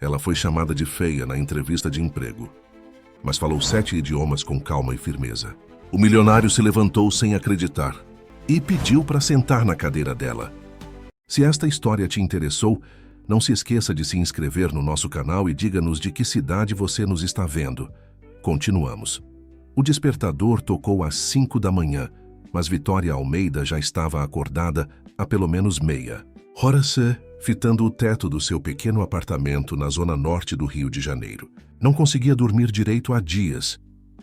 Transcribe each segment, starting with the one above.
Ela foi chamada de feia na entrevista de emprego, mas falou 7 idiomas com calma e firmeza. O milionário se levantou sem acreditar e pediu para sentar na cadeira dela. Se esta história te interessou, não se esqueça de se inscrever no nosso canal e diga-nos de que cidade você nos está vendo. Continuamos. O despertador tocou às 5 da manhã, mas Vitória Almeida já estava acordada há pelo menos meia. Horace, fitando o teto do seu pequeno apartamento na zona norte do Rio de Janeiro. Não conseguia dormir direito há dias,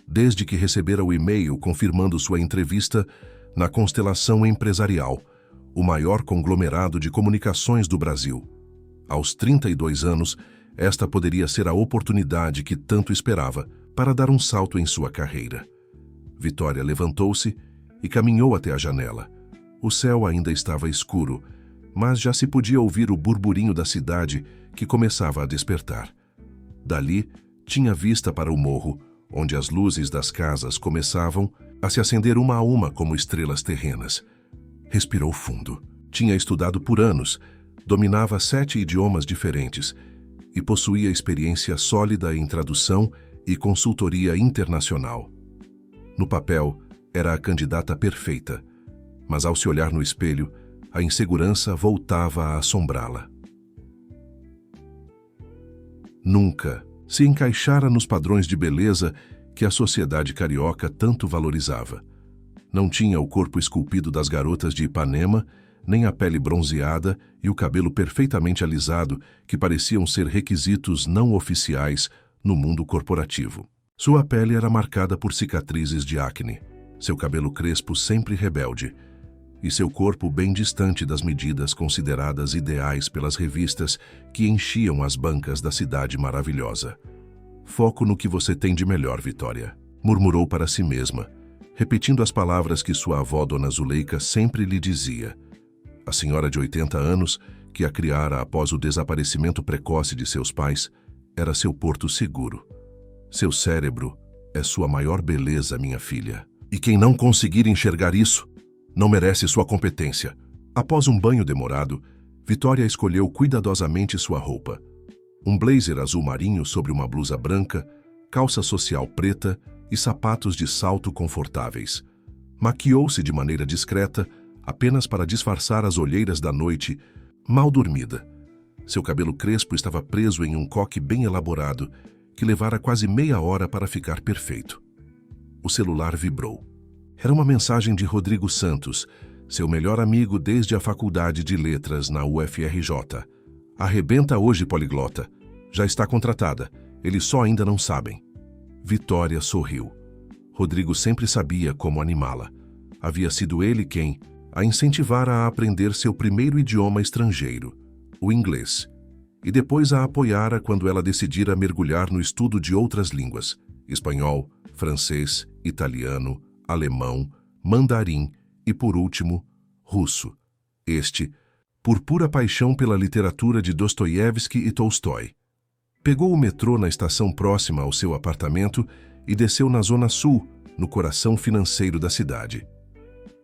desde que recebera o e-mail confirmando sua entrevista na Constelação Empresarial, o maior conglomerado de comunicações do Brasil. Aos 32 anos, esta poderia ser a oportunidade que tanto esperava para dar um salto em sua carreira. Vitória levantou-se e caminhou até a janela. O céu ainda estava escuro, mas já se podia ouvir o burburinho da cidade que começava a despertar. Dali, tinha vista para o morro, onde as luzes das casas começavam a se acender uma a uma como estrelas terrenas. Respirou fundo. Tinha estudado por anos, dominava 7 idiomas diferentes e possuía experiência sólida em tradução e consultoria internacional. No papel, era a candidata perfeita, mas ao se olhar no espelho, a insegurança voltava a assombrá-la. Nunca se encaixara nos padrões de beleza que a sociedade carioca tanto valorizava. Não tinha o corpo esculpido das garotas de Ipanema, nem a pele bronzeada e o cabelo perfeitamente alisado que pareciam ser requisitos não oficiais no mundo corporativo. Sua pele era marcada por cicatrizes de acne, seu cabelo crespo sempre rebelde, e seu corpo bem distante das medidas consideradas ideais pelas revistas que enchiam as bancas da cidade maravilhosa. Foco no que você tem de melhor, Vitória, murmurou para si mesma, repetindo as palavras que sua avó, Dona Zuleika, sempre lhe dizia. A senhora de 80 anos, que a criara após o desaparecimento precoce de seus pais, era seu porto seguro. Seu cérebro é sua maior beleza, minha filha. E quem não conseguir enxergar isso, não merece sua competência. Após um banho demorado, Vitória escolheu cuidadosamente sua roupa. Um blazer azul marinho sobre uma blusa branca, calça social preta e sapatos de salto confortáveis. Maquiou-se de maneira discreta, apenas para disfarçar as olheiras da noite, mal dormida. Seu cabelo crespo estava preso em um coque bem elaborado, que levara quase meia hora para ficar perfeito. O celular vibrou. Era uma mensagem de Rodrigo Santos, seu melhor amigo desde a faculdade de letras na UFRJ. Arrebenta hoje, poliglota. Já está contratada. Eles só ainda não sabem. Vitória sorriu. Rodrigo sempre sabia como animá-la. Havia sido ele quem a incentivara a aprender seu primeiro idioma estrangeiro, o inglês, e depois a apoiara quando ela decidira mergulhar no estudo de outras línguas, espanhol, francês, italiano, alemão, mandarim e, por último, russo. Este, por pura paixão pela literatura de Dostoiévski e Tolstói. Pegou o metrô na estação próxima ao seu apartamento e desceu na Zona Sul, no coração financeiro da cidade.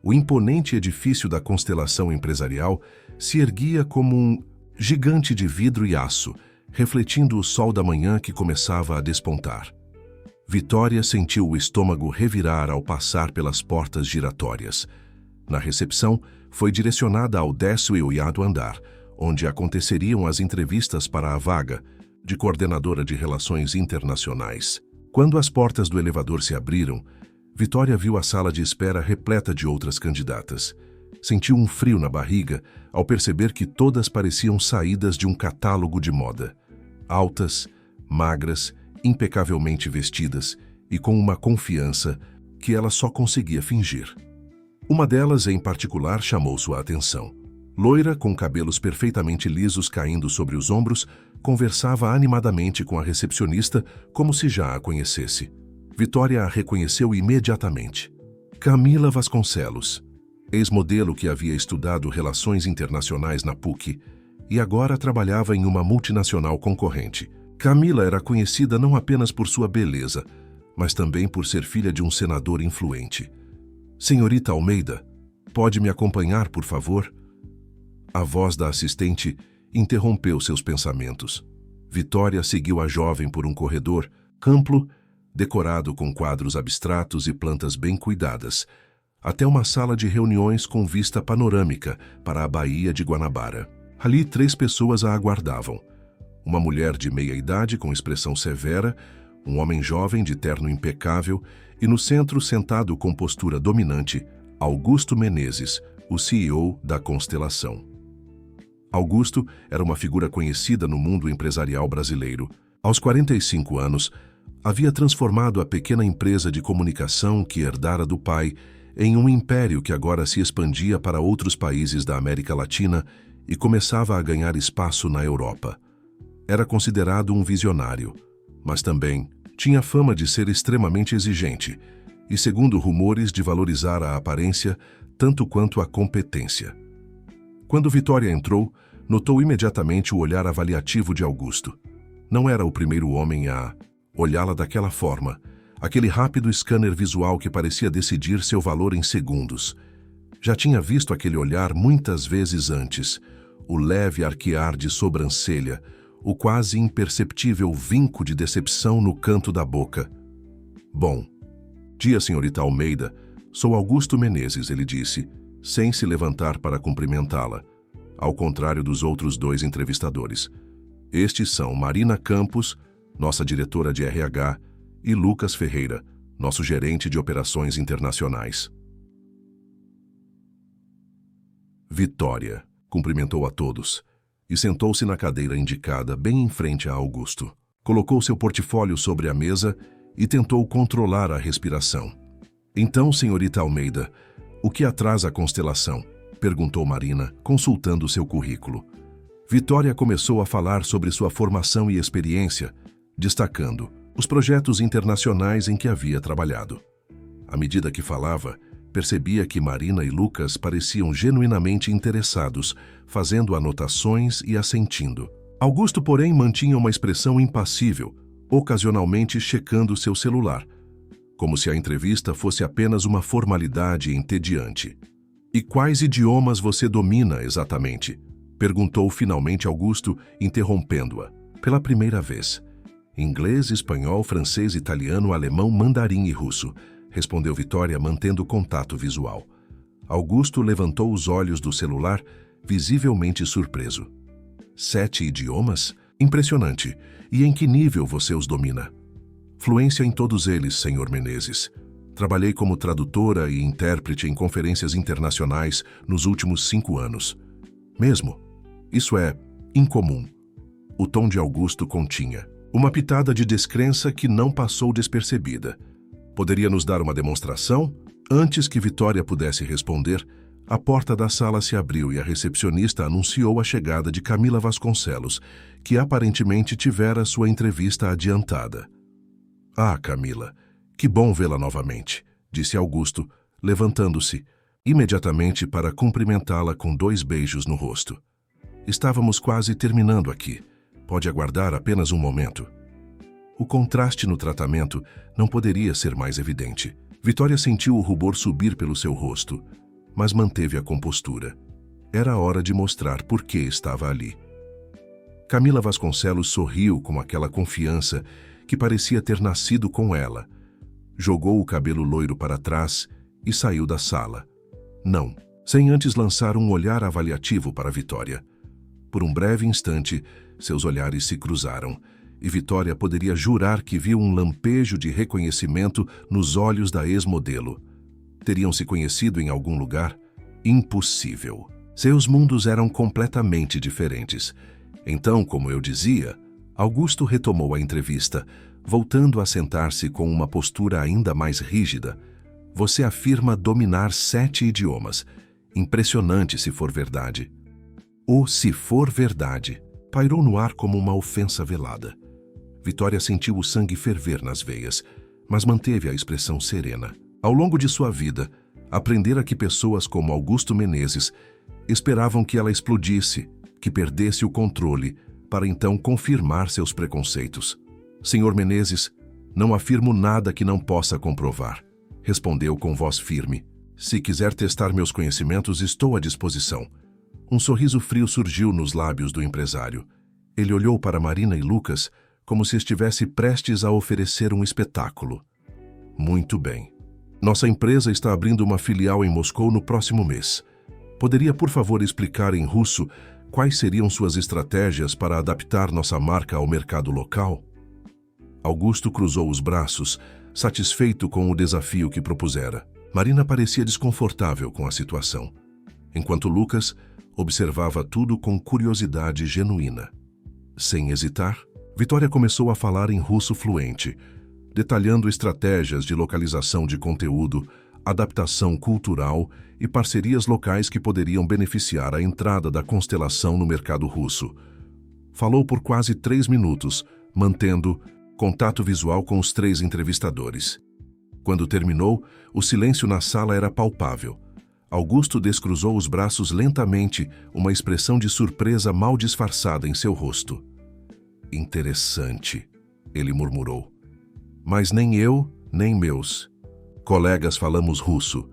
O imponente edifício da Constelação Empresarial se erguia como um gigante de vidro e aço, refletindo o sol da manhã que começava a despontar. Vitória sentiu o estômago revirar ao passar pelas portas giratórias. Na recepção, foi direcionada ao 18º andar, onde aconteceriam as entrevistas para a vaga de coordenadora de relações internacionais. Quando as portas do elevador se abriram, Vitória viu a sala de espera repleta de outras candidatas. Sentiu um frio na barriga ao perceber que todas pareciam saídas de um catálogo de moda. Altas, magras, impecavelmente vestidas e com uma confiança que ela só conseguia fingir. Uma delas, em particular, chamou sua atenção. Loira, com cabelos perfeitamente lisos caindo sobre os ombros, conversava animadamente com a recepcionista como se já a conhecesse. Vitória a reconheceu imediatamente. Camila Vasconcelos, ex-modelo que havia estudado Relações Internacionais na PUC e agora trabalhava em uma multinacional concorrente. Camila era conhecida não apenas por sua beleza, mas também por ser filha de um senador influente. Senhorita Almeida, pode me acompanhar, por favor? A voz da assistente interrompeu seus pensamentos. Vitória seguiu a jovem por um corredor amplo, decorado com quadros abstratos e plantas bem cuidadas, até uma sala de reuniões com vista panorâmica para a Baía de Guanabara. Ali 3 pessoas a aguardavam. Uma mulher de meia idade com expressão severa, um homem jovem de terno impecável e no centro, sentado com postura dominante, Augusto Menezes, o CEO da Constelação. Augusto era uma figura conhecida no mundo empresarial brasileiro. Aos 45 anos, havia transformado a pequena empresa de comunicação que herdara do pai em um império que agora se expandia para outros países da América Latina e começava a ganhar espaço na Europa. Era considerado um visionário, mas também tinha fama de ser extremamente exigente e, segundo rumores, de valorizar a aparência tanto quanto a competência. Quando Vitória entrou, notou imediatamente o olhar avaliativo de Augusto. Não era o primeiro homem a olhá-la daquela forma, aquele rápido scanner visual que parecia decidir seu valor em segundos. Já tinha visto aquele olhar muitas vezes antes, o leve arquear de sobrancelha, o quase imperceptível vinco de decepção no canto da boca. Bom dia, senhorita Almeida. Sou Augusto Menezes, ele disse, sem se levantar para cumprimentá-la, ao contrário dos outros 2 entrevistadores. Estes são Marina Campos, nossa diretora de RH, e Lucas Ferreira, nosso gerente de operações internacionais. Vitória cumprimentou a todos e sentou-se na cadeira indicada bem em frente a Augusto. Colocou seu portfólio sobre a mesa e tentou controlar a respiração. Então, senhorita Almeida, o que atrasa a Constelação? Perguntou Marina, consultando seu currículo. Vitória começou a falar sobre sua formação e experiência, destacando os projetos internacionais em que havia trabalhado. À medida que falava, percebia que Marina e Lucas pareciam genuinamente interessados, fazendo anotações e assentindo. Augusto, porém, mantinha uma expressão impassível, ocasionalmente checando seu celular, como se a entrevista fosse apenas uma formalidade entediante. E quais idiomas você domina exatamente? Perguntou finalmente Augusto, interrompendo-a. Pela primeira vez. Inglês, espanhol, francês, italiano, alemão, mandarim e russo, respondeu Vitória, mantendo contato visual. Augusto levantou os olhos do celular, visivelmente surpreso. 7 idiomas? Impressionante. E em que nível você os domina? Fluência em todos eles, senhor Menezes. Trabalhei como tradutora e intérprete em conferências internacionais nos últimos 5 anos. Mesmo? Isso é incomum. O tom de Augusto continha uma pitada de descrença que não passou despercebida. Poderia nos dar uma demonstração? Antes que Vitória pudesse responder, a porta da sala se abriu e a recepcionista anunciou a chegada de Camila Vasconcelos, que aparentemente tivera sua entrevista adiantada. Ah, Camila, que bom vê-la novamente, disse Augusto, levantando-se, imediatamente para cumprimentá-la com 2 beijos no rosto. Estávamos quase terminando aqui. Pode aguardar apenas um momento. O contraste no tratamento não poderia ser mais evidente. Vitória sentiu o rubor subir pelo seu rosto, mas manteve a compostura. Era hora de mostrar por que estava ali. Camila Vasconcelos sorriu com aquela confiança que parecia ter nascido com ela. Jogou o cabelo loiro para trás e saiu da sala. Não, sem antes lançar um olhar avaliativo para Vitória. Por um breve instante, seus olhares se cruzaram, e Vitória poderia jurar que viu um lampejo de reconhecimento nos olhos da ex-modelo. Teriam se conhecido em algum lugar? Impossível. Seus mundos eram completamente diferentes. Então, como eu dizia, Augusto retomou a entrevista, voltando a sentar-se com uma postura ainda mais rígida. Você afirma dominar 7 idiomas. Impressionante se for verdade. O se for verdade pairou no ar como uma ofensa velada. Vitória sentiu o sangue ferver nas veias, mas manteve a expressão serena. Ao longo de sua vida, aprendera que pessoas como Augusto Menezes esperavam que ela explodisse, que perdesse o controle, para então confirmar seus preconceitos. Senhor Menezes, não afirmo nada que não possa comprovar, respondeu com voz firme. Se quiser testar meus conhecimentos, estou à disposição. Um sorriso frio surgiu nos lábios do empresário. Ele olhou para Marina e Lucas como se estivesse prestes a oferecer um espetáculo. Muito bem. Nossa empresa está abrindo uma filial em Moscou no próximo mês. Poderia, por favor, explicar em russo quais seriam suas estratégias para adaptar nossa marca ao mercado local? Augusto cruzou os braços, satisfeito com o desafio que propusera. Marina parecia desconfortável com a situação, enquanto Lucas observava tudo com curiosidade genuína. Sem hesitar, Vitória começou a falar em russo fluente, detalhando estratégias de localização de conteúdo, adaptação cultural e parcerias locais que poderiam beneficiar a entrada da Constelação no mercado russo. Falou por quase 3 minutos, mantendo contato visual com os 3 entrevistadores. Quando terminou, o silêncio na sala era palpável. Augusto descruzou os braços lentamente, uma expressão de surpresa mal disfarçada em seu rosto. Interessante, ele murmurou. Mas nem eu, nem meus colegas falamos russo.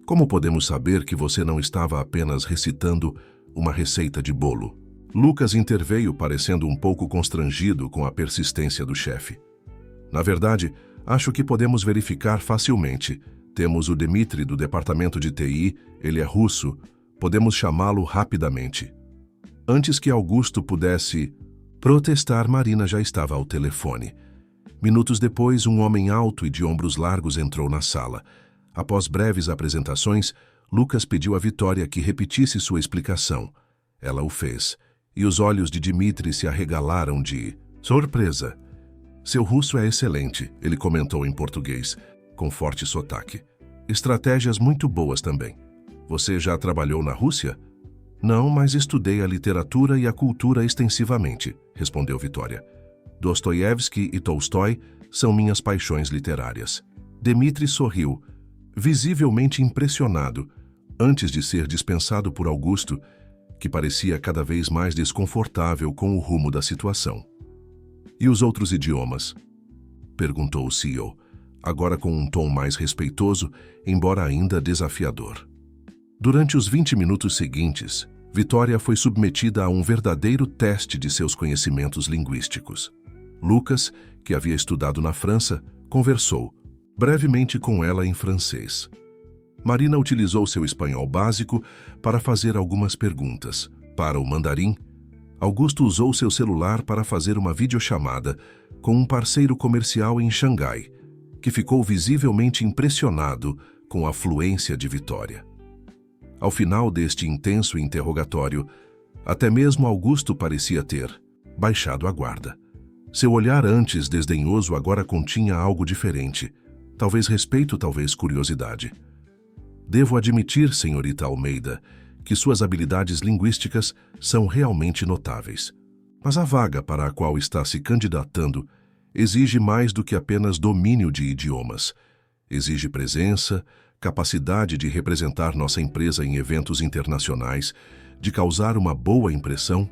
Como podemos saber que você não estava apenas recitando uma receita de bolo? Lucas interveio, parecendo um pouco constrangido com a persistência do chefe. Na verdade, acho que podemos verificar facilmente. Temos o Dmitry do departamento de TI, ele é russo. Podemos chamá-lo rapidamente. Antes que Augusto pudesse protestar, Marina já estava ao telefone. Minutos depois, um homem alto e de ombros largos entrou na sala. Após breves apresentações, Lucas pediu a Vitória que repetisse sua explicação. Ela o fez, e os olhos de Dmitry se arregalaram de surpresa. Seu russo é excelente, ele comentou em português, com forte sotaque. Estratégias muito boas também. Você já trabalhou na Rússia? Não, mas estudei a literatura e a cultura extensivamente, respondeu Vitória. Dostoiévski e Tolstói são minhas paixões literárias. Dmitry sorriu, visivelmente impressionado, antes de ser dispensado por Augusto, que parecia cada vez mais desconfortável com o rumo da situação. E os outros idiomas? Perguntou o CEO, agora com um tom mais respeitoso, embora ainda desafiador. Durante os 20 minutos seguintes, Vitória foi submetida a um verdadeiro teste de seus conhecimentos linguísticos. Lucas, que havia estudado na França, conversou brevemente com ela em francês. Marina utilizou seu espanhol básico para fazer algumas perguntas. Para o mandarim, Augusto usou seu celular para fazer uma videochamada com um parceiro comercial em Xangai, que ficou visivelmente impressionado com a fluência de Vitória. Ao final deste intenso interrogatório, até mesmo Augusto parecia ter baixado a guarda. Seu olhar antes desdenhoso agora continha algo diferente, talvez respeito, talvez curiosidade. Devo admitir, senhorita Almeida, que suas habilidades linguísticas são realmente notáveis. Mas a vaga para a qual está se candidatando exige mais do que apenas domínio de idiomas. Exige presença, capacidade de representar nossa empresa em eventos internacionais, de causar uma boa impressão.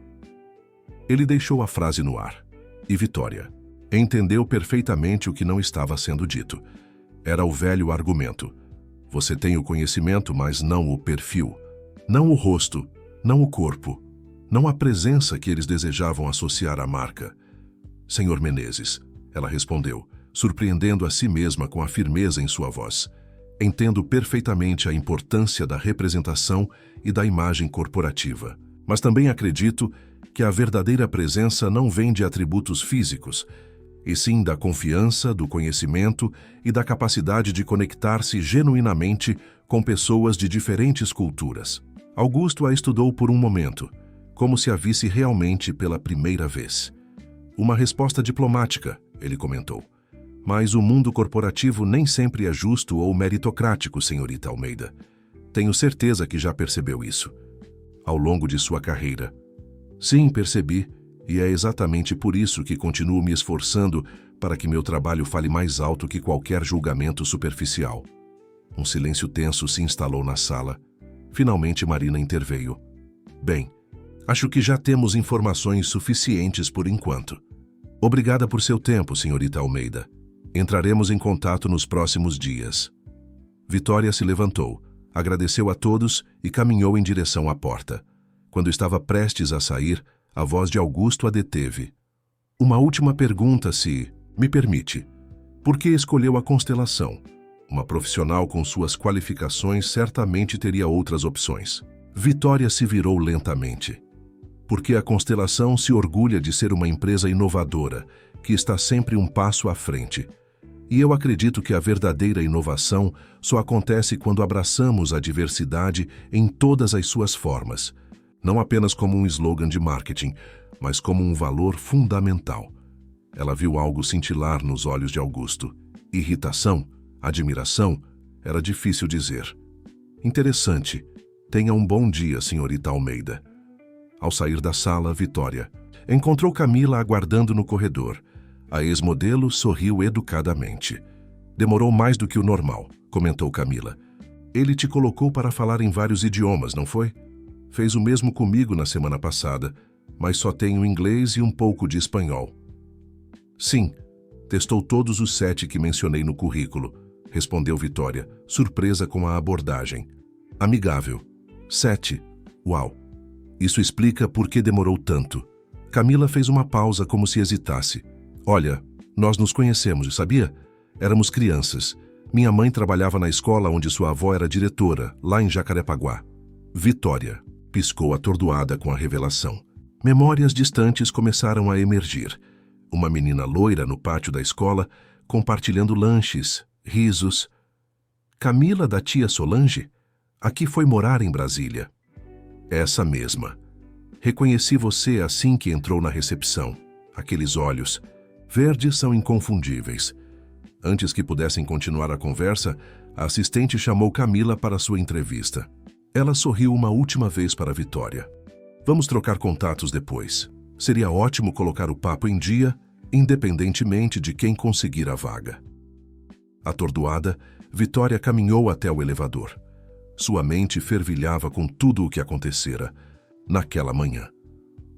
Ele deixou a frase no ar. E Vitória entendeu perfeitamente o que não estava sendo dito. Era o velho argumento. Você tem o conhecimento, mas não o perfil. Não o rosto, não o corpo, não a presença que eles desejavam associar à marca. Senhor Menezes, ela respondeu, surpreendendo a si mesma com a firmeza em sua voz. Entendo perfeitamente a importância da representação e da imagem corporativa, mas também acredito que a verdadeira presença não vem de atributos físicos, e sim da confiança, do conhecimento e da capacidade de conectar-se genuinamente com pessoas de diferentes culturas. Augusto a estudou por um momento, como se a visse realmente pela primeira vez. Uma resposta diplomática, ele comentou. Mas o mundo corporativo nem sempre é justo ou meritocrático, senhorita Almeida. Tenho certeza que já percebeu isso. Ao longo de sua carreira. Sim, percebi, e é exatamente por isso que continuo me esforçando para que meu trabalho fale mais alto que qualquer julgamento superficial. Um silêncio tenso se instalou na sala. Finalmente Marina interveio. Bem, acho que já temos informações suficientes por enquanto. Obrigada por seu tempo, senhorita Almeida. Entraremos em contato nos próximos dias. Vitória se levantou, agradeceu a todos e caminhou em direção à porta. Quando estava prestes a sair, A voz de Augusto a deteve. Uma última pergunta, se me permite. Por que escolheu a constelação? Uma profissional com suas qualificações certamente teria outras opções. Vitória se virou lentamente. Porque a constelação se orgulha de ser uma empresa inovadora, que está sempre um passo à frente. E eu acredito que a verdadeira inovação só acontece quando abraçamos a diversidade em todas as suas formas. Não apenas como um slogan de marketing, mas como um valor fundamental. Ela viu algo cintilar nos olhos de Augusto. Irritação, admiração, era difícil dizer. Interessante. Tenha um bom dia, senhorita Almeida. Ao sair da sala, Vitória encontrou Camila aguardando no corredor. A ex-modelo sorriu educadamente. Demorou mais do que o normal, comentou Camila. Ele te colocou para falar em vários idiomas, não foi? Fez o mesmo comigo na semana passada, mas só tenho inglês e um pouco de espanhol. Sim, testou todos os 7 que mencionei no currículo, respondeu Vitória, surpresa com a abordagem. Amigável. 7. Uau. Isso explica por que demorou tanto. Camila fez uma pausa como se hesitasse. Olha, nós nos conhecemos, sabia? Éramos crianças. Minha mãe trabalhava na escola onde sua avó era diretora, lá em Jacarepaguá. Vitória piscou atordoada com a revelação. Memórias distantes começaram a emergir. Uma menina loira no pátio da escola, compartilhando lanches, risos. Camila da tia Solange? Aqui foi morar em Brasília. Essa mesma. Reconheci você assim que entrou na recepção. Aqueles olhos verdes são inconfundíveis. Antes que pudessem continuar a conversa, a assistente chamou Camila para sua entrevista. Ela sorriu uma última vez para Vitória. Vamos trocar contatos depois. Seria ótimo colocar o papo em dia, independentemente de quem conseguir a vaga. Atordoada, Vitória caminhou até o elevador. Sua mente fervilhava com tudo o que acontecera naquela manhã.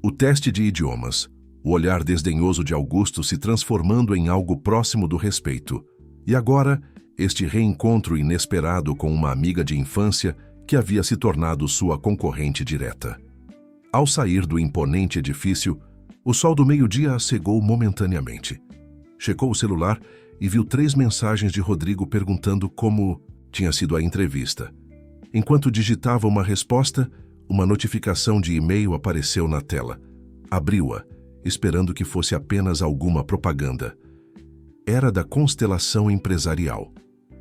O teste de idiomas, o olhar desdenhoso de Augusto se transformando em algo próximo do respeito. E agora, este reencontro inesperado com uma amiga de infância que havia se tornado sua concorrente direta. Ao sair do imponente edifício, o sol do meio-dia a cegou momentaneamente. Checou o celular e viu 3 mensagens de Rodrigo perguntando como tinha sido a entrevista. Enquanto digitava uma resposta, uma notificação de e-mail apareceu na tela. Abriu-a, esperando que fosse apenas alguma propaganda. Era da Constelação Empresarial.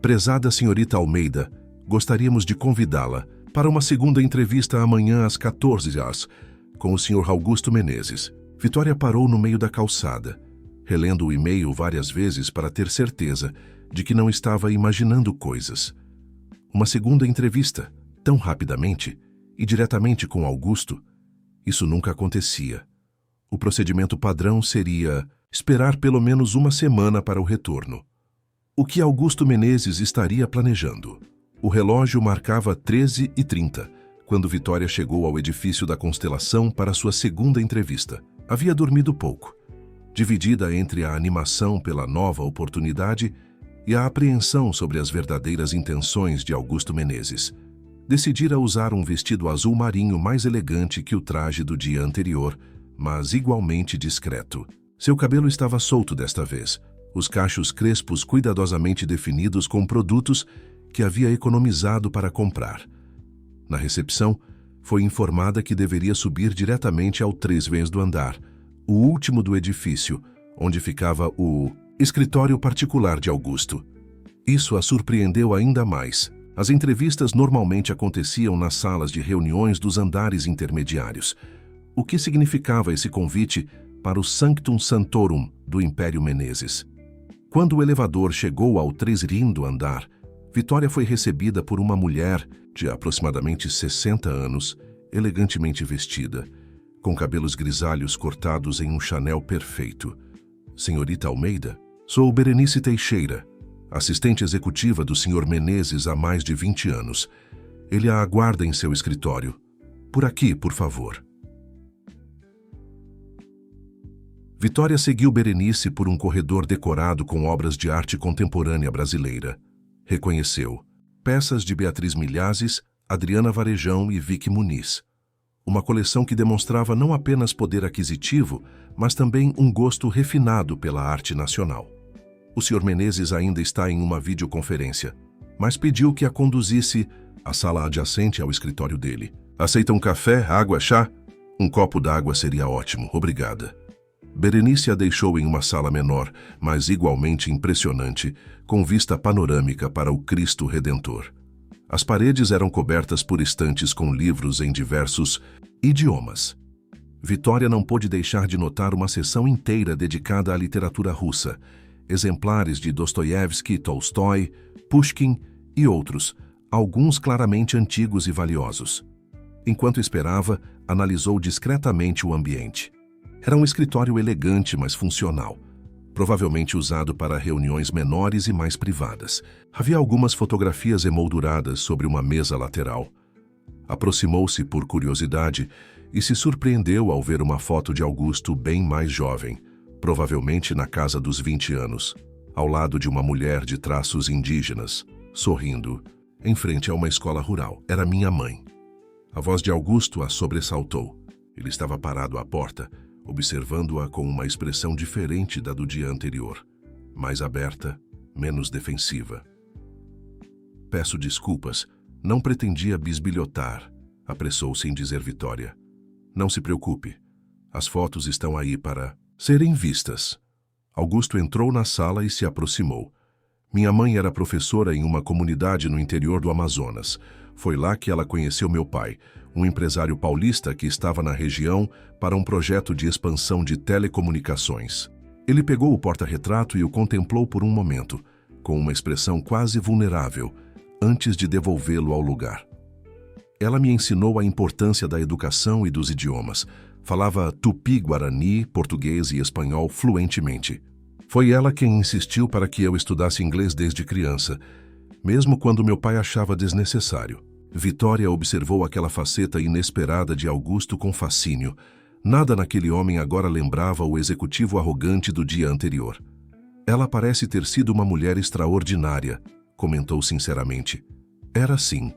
Prezada senhorita Almeida, gostaríamos de convidá-la para uma segunda entrevista amanhã às 14 horas com o Sr. Augusto Menezes. Vitória parou no meio da calçada, relendo o e-mail várias vezes para ter certeza de que não estava imaginando coisas. Uma segunda entrevista, tão rapidamente e diretamente com Augusto, isso nunca acontecia. O procedimento padrão seria esperar pelo menos uma semana para o retorno. O que Augusto Menezes estaria planejando? O relógio marcava 13h30, quando Vitória chegou ao edifício da Constelação para sua segunda entrevista. Havia dormido pouco, dividida entre a animação pela nova oportunidade e a apreensão sobre as verdadeiras intenções de Augusto Menezes. Decidira usar um vestido azul marinho mais elegante que o traje do dia anterior, mas igualmente discreto. Seu cabelo estava solto desta vez, os cachos crespos cuidadosamente definidos com produtos que havia economizado para comprar. Na recepção, foi informada que deveria subir diretamente ao 3 do andar, o último do edifício, onde ficava o escritório particular de Augusto. Isso a surpreendeu ainda mais. As entrevistas normalmente aconteciam nas salas de reuniões dos andares intermediários. O que significava esse convite para o Sanctum Sanctorum do Império Menezes? Quando o elevador chegou ao 3º andar, Vitória foi recebida por uma mulher de aproximadamente 60 anos, elegantemente vestida, com cabelos grisalhos cortados em um chanel perfeito. Senhorita Almeida, sou Berenice Teixeira, assistente executiva do Sr. Menezes há mais de 20 anos. Ele a aguarda em seu escritório. Por aqui, por favor. Vitória seguiu Berenice por um corredor decorado com obras de arte contemporânea brasileira. Reconheceu peças de Beatriz Milhazes, Adriana Varejão e Vicky Muniz. Uma coleção que demonstrava não apenas poder aquisitivo, mas também um gosto refinado pela arte nacional. O Sr. Menezes ainda está em uma videoconferência, mas pediu que a conduzisse à sala adjacente ao escritório dele. Aceita um café, água, chá? Um copo d'água seria ótimo, obrigada. Berenice a deixou em uma sala menor, mas igualmente impressionante, com vista panorâmica para o Cristo Redentor. As paredes eram cobertas por estantes com livros em diversos idiomas. Vitória não pôde deixar de notar uma seção inteira dedicada à literatura russa, exemplares de Dostoiévski, Tolstói, Pushkin e outros, alguns claramente antigos e valiosos. Enquanto esperava, analisou discretamente o ambiente. Era um escritório elegante, mas funcional, provavelmente usado para reuniões menores e mais privadas. Havia algumas fotografias emolduradas sobre uma mesa lateral. Aproximou-se por curiosidade e se surpreendeu ao ver uma foto de Augusto bem mais jovem, provavelmente na casa dos 20 anos, ao lado de uma mulher de traços indígenas, sorrindo, em frente a uma escola rural. Era minha mãe. A voz de Augusto a sobressaltou. Ele estava parado à porta, observando-a com uma expressão diferente da do dia anterior, mais aberta, menos defensiva. Peço desculpas, não pretendia bisbilhotar, apressou-se em dizer Vitória. Não se preocupe, as fotos estão aí para serem vistas. Augusto entrou na sala e se aproximou. Minha mãe era professora em uma comunidade no interior do Amazonas. Foi lá que ela conheceu meu pai, um empresário paulista que estava na região para um projeto de expansão de telecomunicações. Ele pegou o porta-retrato e o contemplou por um momento, com uma expressão quase vulnerável, antes de devolvê-lo ao lugar. Ela me ensinou a importância da educação e dos idiomas. Falava tupi-guarani, português e espanhol fluentemente. Foi ela quem insistiu para que eu estudasse inglês desde criança, mesmo quando meu pai achava desnecessário. Vitória observou aquela faceta inesperada de Augusto com fascínio. Nada naquele homem agora lembrava o executivo arrogante do dia anterior. Ela parece ter sido uma mulher extraordinária, comentou sinceramente. Era sim.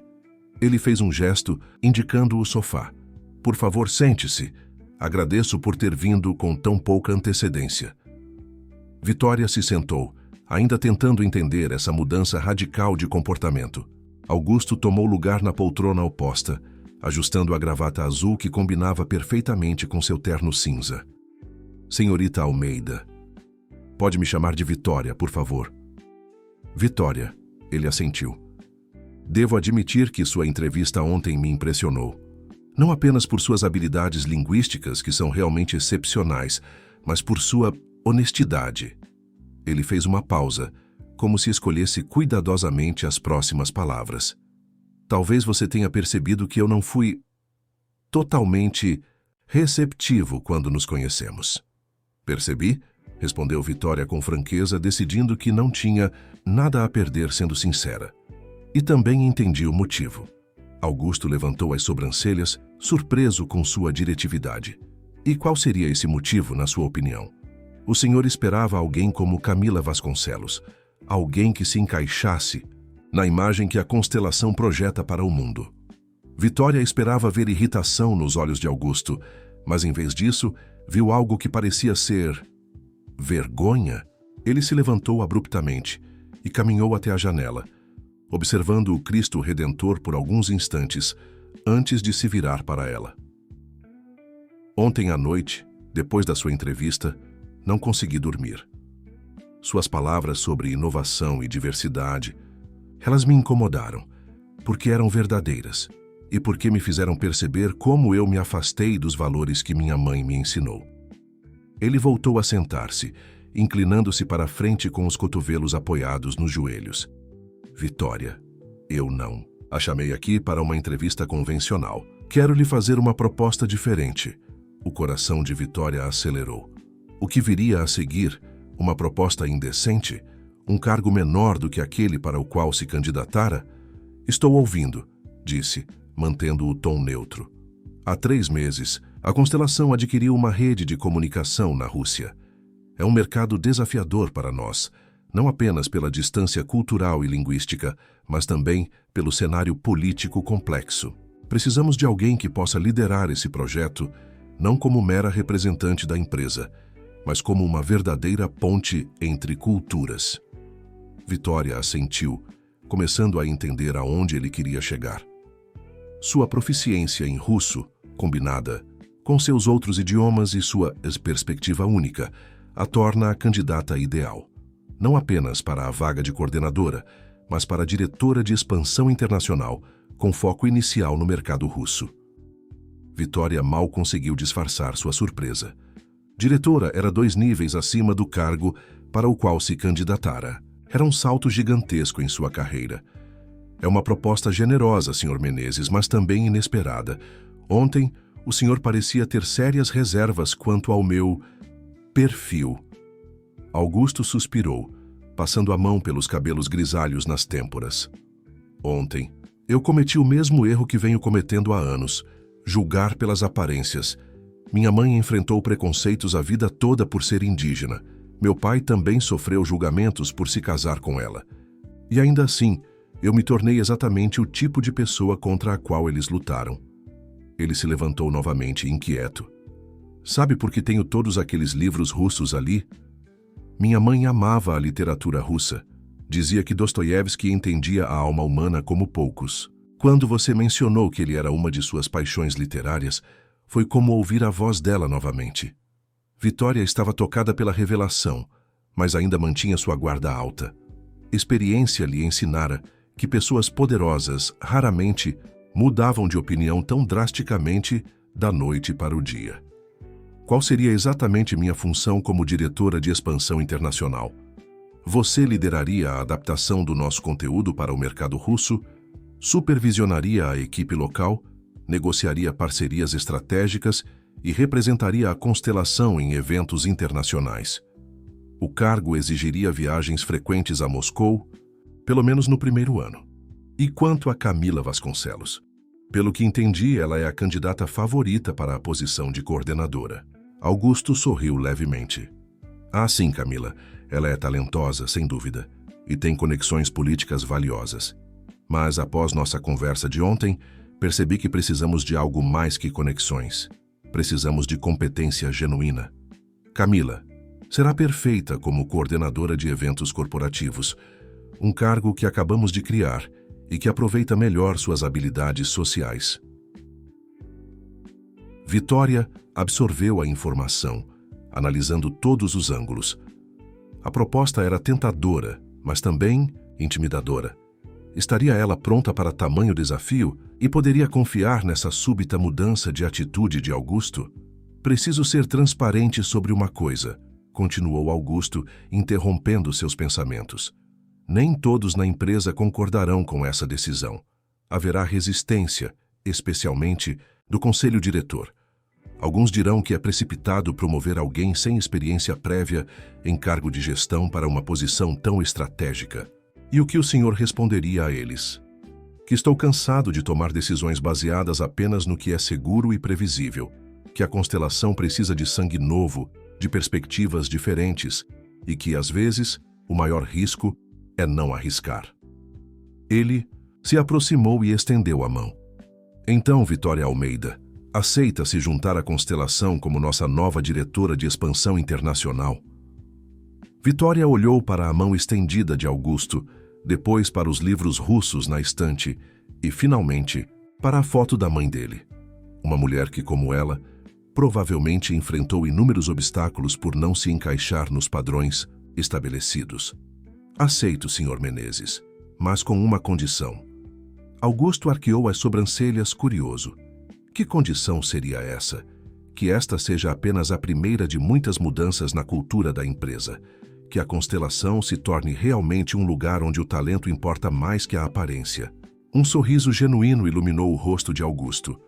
Ele fez um gesto, indicando o sofá. Por favor, sente-se. Agradeço por ter vindo com tão pouca antecedência. Vitória se sentou, ainda tentando entender essa mudança radical de comportamento. Augusto tomou lugar na poltrona oposta, ajustando a gravata azul que combinava perfeitamente com seu terno cinza. Senhorita Almeida, pode me chamar de Vitória, por favor. Vitória, ele assentiu. Devo admitir que sua entrevista ontem me impressionou. Não apenas por suas habilidades linguísticas, que são realmente excepcionais, mas por sua honestidade. Ele fez uma pausa, como se escolhesse cuidadosamente as próximas palavras. Talvez você tenha percebido que eu não fui totalmente receptivo quando nos conhecemos. Percebi, respondeu Vitória com franqueza, decidindo que não tinha nada a perder sendo sincera. E também entendi o motivo. Augusto levantou as sobrancelhas, surpreso com sua diretividade. E qual seria esse motivo, na sua opinião? O senhor esperava alguém como Camila Vasconcelos, alguém que se encaixasse na imagem que a constelação projeta para o mundo. Vitória esperava ver irritação nos olhos de Augusto, mas em vez disso, viu algo que parecia ser vergonha. Ele se levantou abruptamente e caminhou até a janela, observando o Cristo Redentor por alguns instantes, antes de se virar para ela. Ontem à noite, depois da sua entrevista, não consegui dormir. Suas palavras sobre inovação e diversidade, elas me incomodaram, porque eram verdadeiras e porque me fizeram perceber como eu me afastei dos valores que minha mãe me ensinou. Ele voltou a sentar-se, inclinando-se para a frente com os cotovelos apoiados nos joelhos. Vitória, eu não a chamei aqui para uma entrevista convencional. Quero lhe fazer uma proposta diferente. O coração de Vitória acelerou. O que viria a seguir? Uma proposta indecente? Um cargo menor do que aquele para o qual se candidatara? Estou ouvindo, disse, mantendo o tom neutro. Há 3 meses, a Constelação adquiriu uma rede de comunicação na Rússia. É um mercado desafiador para nós, não apenas pela distância cultural e linguística, mas também pelo cenário político complexo. Precisamos de alguém que possa liderar esse projeto, não como mera representante da empresa, mas como uma verdadeira ponte entre culturas. Vitória assentiu, começando a entender aonde ele queria chegar. Sua proficiência em russo, combinada com seus outros idiomas e sua perspectiva única, a torna a candidata ideal, não apenas para a vaga de coordenadora, mas para a diretora de expansão internacional, com foco inicial no mercado russo. Vitória mal conseguiu disfarçar sua surpresa. Diretora era 2 níveis acima do cargo para o qual se candidatara. Era um salto gigantesco em sua carreira. É uma proposta generosa, Sr. Menezes, mas também inesperada. Ontem, o senhor parecia ter sérias reservas quanto ao meu perfil. Augusto suspirou, passando a mão pelos cabelos grisalhos nas têmporas. Ontem, eu cometi o mesmo erro que venho cometendo há anos, julgar pelas aparências. Minha mãe enfrentou preconceitos a vida toda por ser indígena. Meu pai também sofreu julgamentos por se casar com ela. E ainda assim, eu me tornei exatamente o tipo de pessoa contra a qual eles lutaram. Ele se levantou novamente, inquieto. Sabe por que tenho todos aqueles livros russos ali? Minha mãe amava a literatura russa. Dizia que Dostoiévski entendia a alma humana como poucos. Quando você mencionou que ele era uma de suas paixões literárias, foi como ouvir a voz dela novamente. Vitória estava tocada pela revelação, mas ainda mantinha sua guarda alta. Experiência lhe ensinara que pessoas poderosas, raramente, mudavam de opinião tão drasticamente da noite para o dia. Qual seria exatamente minha função como diretora de expansão internacional? Você lideraria a adaptação do nosso conteúdo para o mercado russo, supervisionaria a equipe local, negociaria parcerias estratégicas e representaria a constelação em eventos internacionais. O cargo exigiria viagens frequentes a Moscou, pelo menos no primeiro ano. E quanto a Camila Vasconcelos? Pelo que entendi, ela é a candidata favorita para a posição de coordenadora. Augusto sorriu levemente. Ah, sim, Camila. Ela é talentosa, sem dúvida, e tem conexões políticas valiosas. Mas após nossa conversa de ontem, percebi que precisamos de algo mais que conexões. Precisamos de competência genuína. Camila será perfeita como coordenadora de eventos corporativos, um cargo que acabamos de criar e que aproveita melhor suas habilidades sociais. Vitória absorveu a informação, analisando todos os ângulos. A proposta era tentadora, mas também intimidadora. Estaria ela pronta para tamanho desafio e poderia confiar nessa súbita mudança de atitude de Augusto? Preciso ser transparente sobre uma coisa, continuou Augusto, interrompendo seus pensamentos. Nem todos na empresa concordarão com essa decisão. Haverá resistência, especialmente do conselho diretor. Alguns dirão que é precipitado promover alguém sem experiência prévia em cargo de gestão para uma posição tão estratégica. E o que o senhor responderia a eles? Que estou cansado de tomar decisões baseadas apenas no que é seguro e previsível, que a constelação precisa de sangue novo, de perspectivas diferentes, e que, às vezes, o maior risco é não arriscar. Ele se aproximou e estendeu a mão. Então, Vitória Almeida, aceita se juntar à constelação como nossa nova diretora de expansão internacional? Vitória olhou para a mão estendida de Augusto, depois para os livros russos na estante e, finalmente, para a foto da mãe dele. Uma mulher que, como ela, provavelmente enfrentou inúmeros obstáculos por não se encaixar nos padrões estabelecidos. Aceito, Sr. Menezes, mas com uma condição. Augusto arqueou as sobrancelhas curioso. Que condição seria essa? Que esta seja apenas a primeira de muitas mudanças na cultura da empresa. Que a constelação se torne realmente um lugar onde o talento importa mais que a aparência. Um sorriso genuíno iluminou o rosto de Augusto.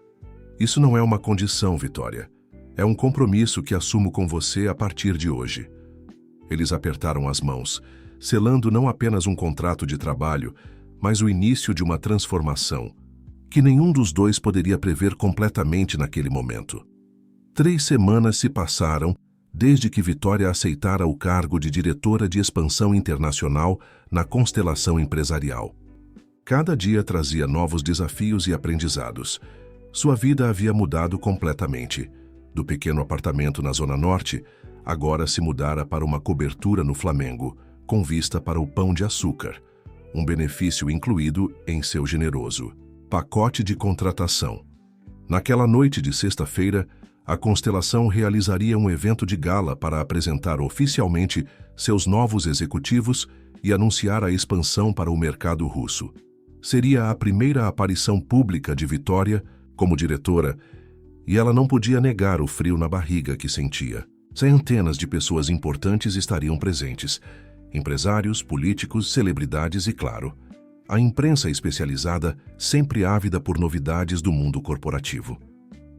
Isso não é uma condição, Vitória. É um compromisso que assumo com você a partir de hoje. Eles apertaram as mãos, selando não apenas um contrato de trabalho, mas o início de uma transformação, que nenhum dos dois poderia prever completamente naquele momento. 3 semanas se passaram desde que Vitória aceitara o cargo de diretora de expansão internacional na constelação empresarial. Cada dia trazia novos desafios e aprendizados. Sua vida havia mudado completamente. Do pequeno apartamento na Zona Norte, agora se mudara para uma cobertura no Flamengo, com vista para o Pão de Açúcar, um benefício incluído em seu generoso pacote de contratação. Naquela noite de sexta-feira, a Constelação realizaria um evento de gala para apresentar oficialmente seus novos executivos e anunciar a expansão para o mercado russo. Seria a primeira aparição pública de Vitória como diretora, e ela não podia negar o frio na barriga que sentia. Centenas de pessoas importantes estariam presentes: empresários, políticos, celebridades e, claro, a imprensa especializada, sempre ávida por novidades do mundo corporativo.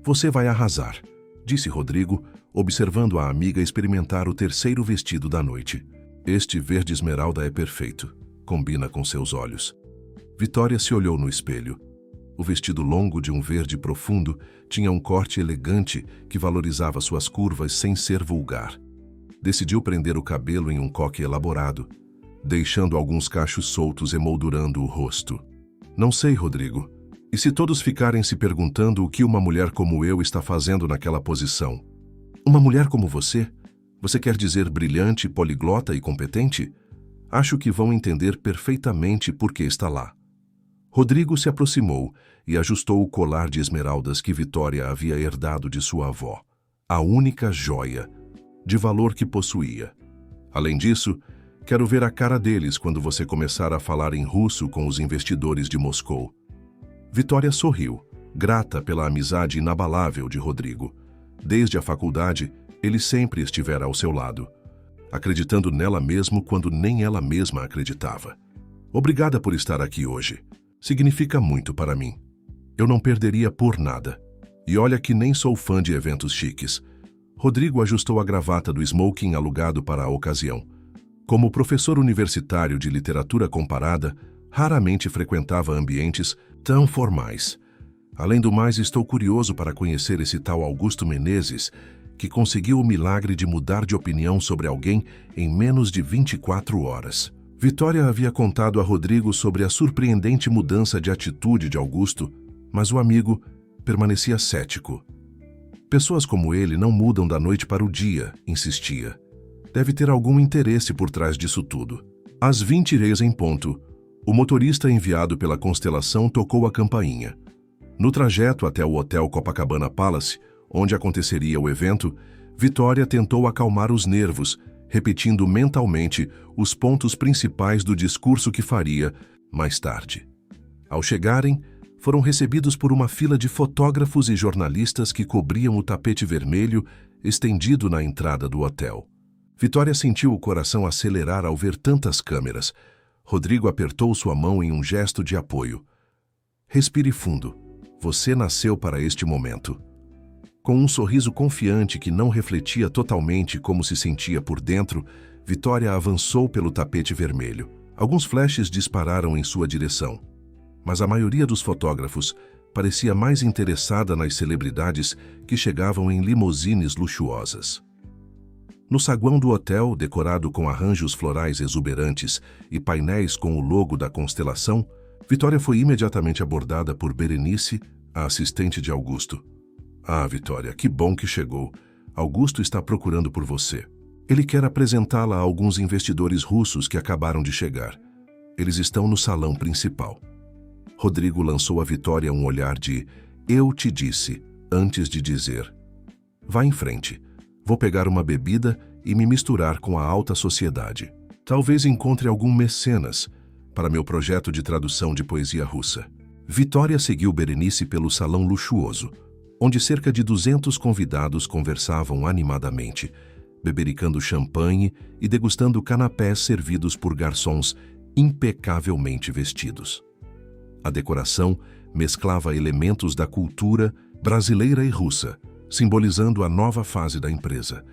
"Você vai arrasar", disse Rodrigo, observando a amiga experimentar o terceiro vestido da noite. "Este verde esmeralda é perfeito, combina com seus olhos." Vitória se olhou no espelho. O vestido longo de um verde profundo tinha um corte elegante que valorizava suas curvas sem ser vulgar. Decidiu prender o cabelo em um coque elaborado, deixando alguns cachos soltos emoldurando o rosto. "Não sei, Rodrigo. E se todos ficarem se perguntando o que uma mulher como eu está fazendo naquela posição?" "Uma mulher como você? Você quer dizer brilhante, poliglota e competente? Acho que vão entender perfeitamente por que está lá." Rodrigo se aproximou e ajustou o colar de esmeraldas que Vitória havia herdado de sua avó, a única joia de valor que possuía. "Além disso, quero ver a cara deles quando você começar a falar em russo com os investidores de Moscou." Vitória sorriu, grata pela amizade inabalável de Rodrigo. Desde a faculdade, ele sempre estivera ao seu lado, acreditando nela mesmo quando nem ela mesma acreditava. "Obrigada por estar aqui hoje. Significa muito para mim. Eu não perderia por nada. E olha que nem sou fã de eventos chiques." Rodrigo ajustou a gravata do smoking alugado para a ocasião. Como professor universitário de literatura comparada, raramente frequentava ambientes tão formais. "Além do mais, estou curioso para conhecer esse tal Augusto Menezes, que conseguiu o milagre de mudar de opinião sobre alguém em menos de 24 horas. Vitória havia contado a Rodrigo sobre a surpreendente mudança de atitude de Augusto, mas o amigo permanecia cético. "Pessoas como ele não mudam da noite para o dia", insistia. "Deve ter algum interesse por trás disso tudo." Às 20h em ponto, o motorista enviado pela Constelação tocou a campainha. No trajeto até o Hotel Copacabana Palace, onde aconteceria o evento, Vitória tentou acalmar os nervos, repetindo mentalmente os pontos principais do discurso que faria mais tarde. Ao chegarem, foram recebidos por uma fila de fotógrafos e jornalistas que cobriam o tapete vermelho estendido na entrada do hotel. Vitória sentiu o coração acelerar ao ver tantas câmeras. Rodrigo apertou sua mão em um gesto de apoio. "Respire fundo. Você nasceu para este momento." Com um sorriso confiante que não refletia totalmente como se sentia por dentro, Vitória avançou pelo tapete vermelho. Alguns flashes dispararam em sua direção, mas a maioria dos fotógrafos parecia mais interessada nas celebridades que chegavam em limusines luxuosas. No saguão do hotel, decorado com arranjos florais exuberantes e painéis com o logo da Constelação, Vitória foi imediatamente abordada por Berenice, a assistente de Augusto. "Ah, Vitória, que bom que chegou. Augusto está procurando por você. Ele quer apresentá-la a alguns investidores russos que acabaram de chegar. Eles estão no salão principal." Rodrigo lançou a Vitória um olhar de "eu te disse", antes de dizer: "Vá em frente. Vou pegar uma bebida e me misturar com a alta sociedade. Talvez encontre algum mecenas para meu projeto de tradução de poesia russa." Vitória seguiu Berenice pelo salão luxuoso, onde cerca de 200 convidados conversavam animadamente, bebericando champanhe e degustando canapés servidos por garçons impecavelmente vestidos. A decoração mesclava elementos da cultura brasileira e russa, simbolizando a nova fase da empresa.